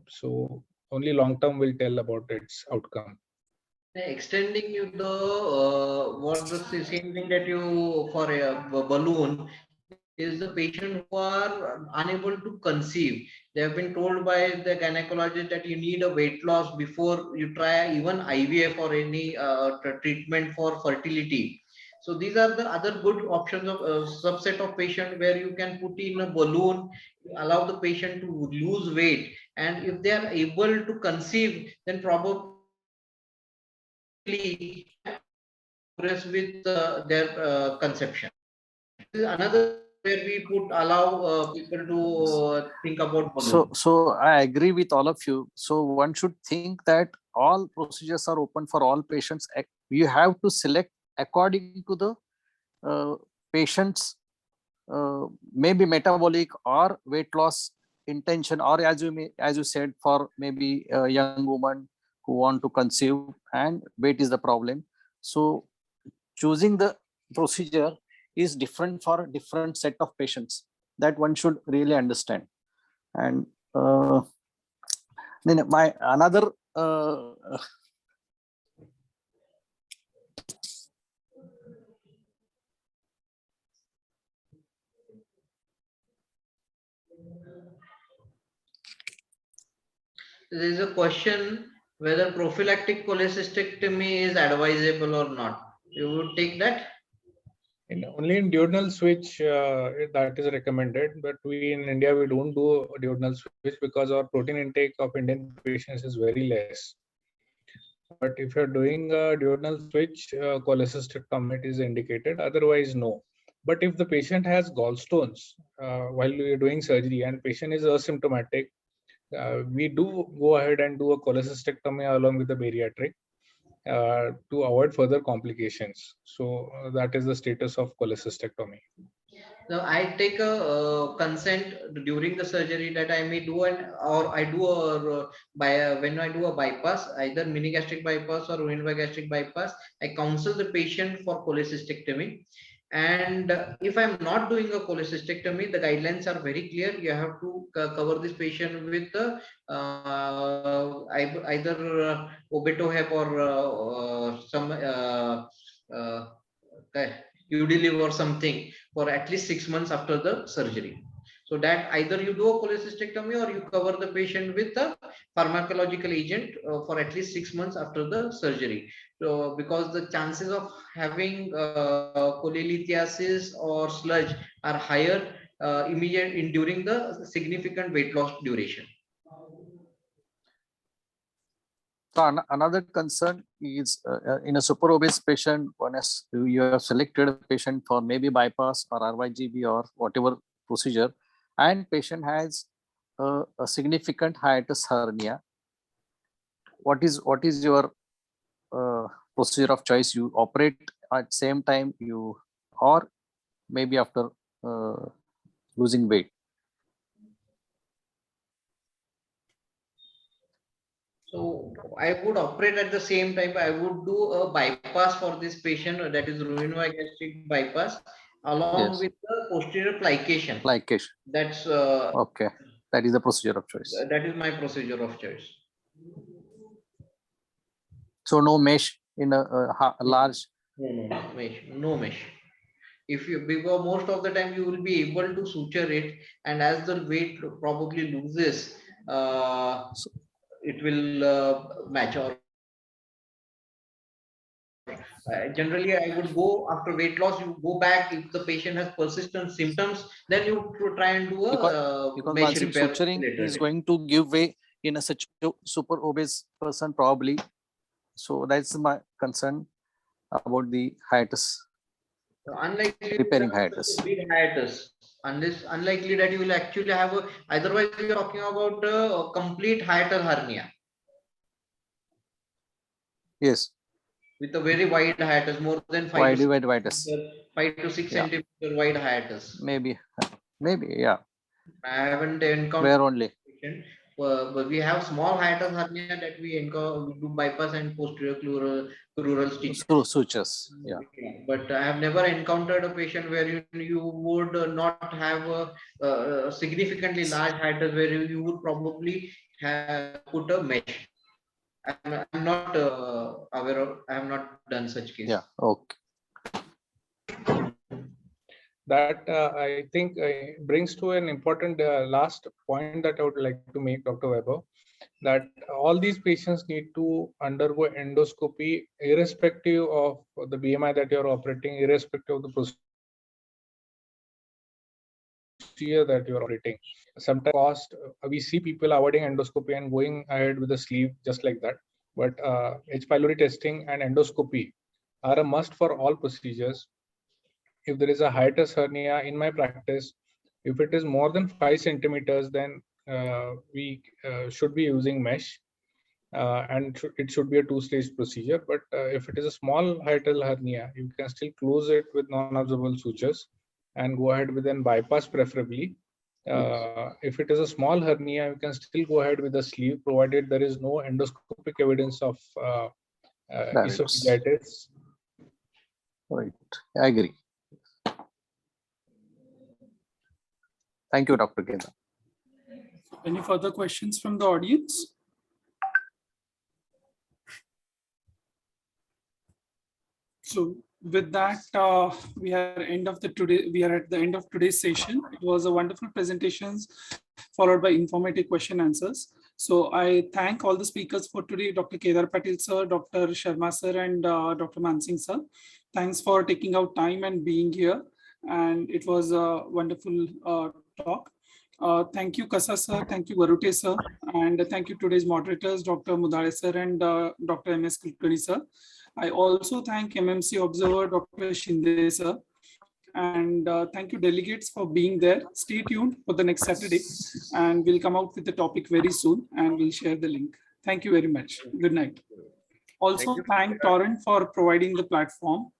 So only long-term will tell about its outcome. Extending you the what the same thing that you for a balloon is the patient who are unable to conceive. They have been told by the gynecologist that you need a weight loss before you try even IVF or any treatment for fertility. So these are the other good options of subset of patient where you can put in a balloon, allow the patient to lose weight, and if they are able to conceive, then probably progress with their conception. This is another where we put allow people to think about balloon. So I agree with all of you. So one should think that all procedures are open for all patients. You have to select according to the patient's maybe metabolic or weight loss intention, or as you said, for maybe a young woman who want to conceive and weight is the problem. So choosing the procedure is different for different set of patients. That one should really understand. And then my another There is a question whether prophylactic cholecystectomy is advisable or not. You would take that? Only in duodenal switch that is recommended, but we in India we don't do duodenal switch because our protein intake of Indian patients is very less. But if you're doing a duodenal switch, cholecystectomy is indicated. Otherwise, no. But if the patient has gallstones while you're doing surgery and patient is asymptomatic, we do go ahead and do a cholecystectomy along with the bariatric to avoid further complications. So that is the status of cholecystectomy. So I take a consent during the surgery that I may do or I do when I do a bypass, either mini gastric bypass or gastric bypass, I counsel the patient for cholecystectomy. And if I'm not doing a cholecystectomy, the guidelines are very clear. You have to cover this patient with either Obetoheb or some Udiliv or something for at least 6 months after the surgery. So that either you do a cholecystectomy or you cover the patient with a pharmacological agent for at least 6 months after the surgery. So because the chances of having cholelithiasis or sludge are higher during the significant weight loss duration. So another concern is in a super obese patient, as you have selected a patient for maybe bypass or RYGB or whatever procedure, and patient has a significant hiatus hernia. What is your procedure of choice? You operate at same time or maybe after losing weight? So I would operate at the same time. I would do a bypass for this patient, that is Roux-en-Y gastric bypass, along with the posterior plication. Plication. That's okay. That is the procedure of choice. That is my procedure of choice. So no mesh in a large. No mesh. No mesh. If you, because most of the time you will be able to suture it, and as the weight probably loses, it will match. Or generally, I would go after weight loss. You go back if the patient has persistent symptoms, then you try and do a because mesh repair. suturing is going to give way in a such super obese person probably. So that's my concern about the hiatus. So unlikely repairing hiatus. Big hiatus. Unlikely that you will actually have a. Otherwise, we are talking about a complete hiatal hernia. Yes. With a very wide hiatus, more than 5 to 6 centimeter wide hiatus. Maybe, yeah. I haven't encountered. Where only? But we have small hiatus hernia that we do bypass and posterior crural stitch. Sutures, yeah. But I have never encountered a patient where you would not have a significantly large hiatus where you would probably have put a mesh. I'm not aware of. I have not done such case. Yeah. Okay. That I think brings to an important last point that I would like to make, Dr. Vaibhav, that all these patients need to undergo endoscopy irrespective of the BMI that you're operating, irrespective of the procedure that you're operating. Sometimes we see people avoiding endoscopy and going ahead with the sleeve just like that. But H. pylori testing and endoscopy are a must for all procedures. If there is a hiatus hernia in my practice, if it is more than 5 centimeters, then we should be using mesh, and it should be a 2-stage procedure. But if it is a small hiatal hernia, you can still close it with non-absorbable sutures and go ahead with an bypass preferably. If it is a small hernia, you can still go ahead with a sleeve, provided there is no endoscopic evidence of esophagitis. Right, I agree. Thank you, Dr. Kedar. Any further questions from the audience? So with that, we are at the end of today's session. It was a wonderful presentations followed by informative question answers. So I thank all the speakers for today, Dr. Kedar Patil sir, Dr. Sharma sir, and Dr. Mansingh sir. Thanks for taking out time and being here. And it was a wonderful talk. Thank you, Kasa sir. Thank you, Varute sir. And thank you today's moderators, Dr. Mudale sir and Dr. M.S. Kulkarni sir. I also thank MMC Observer, Dr. Shinde sir. And thank you delegates for being there. Stay tuned for the next Saturday and we'll come out with the topic very soon and we'll share the link. Thank you very much. Good night. Also thank Torrent for providing the platform.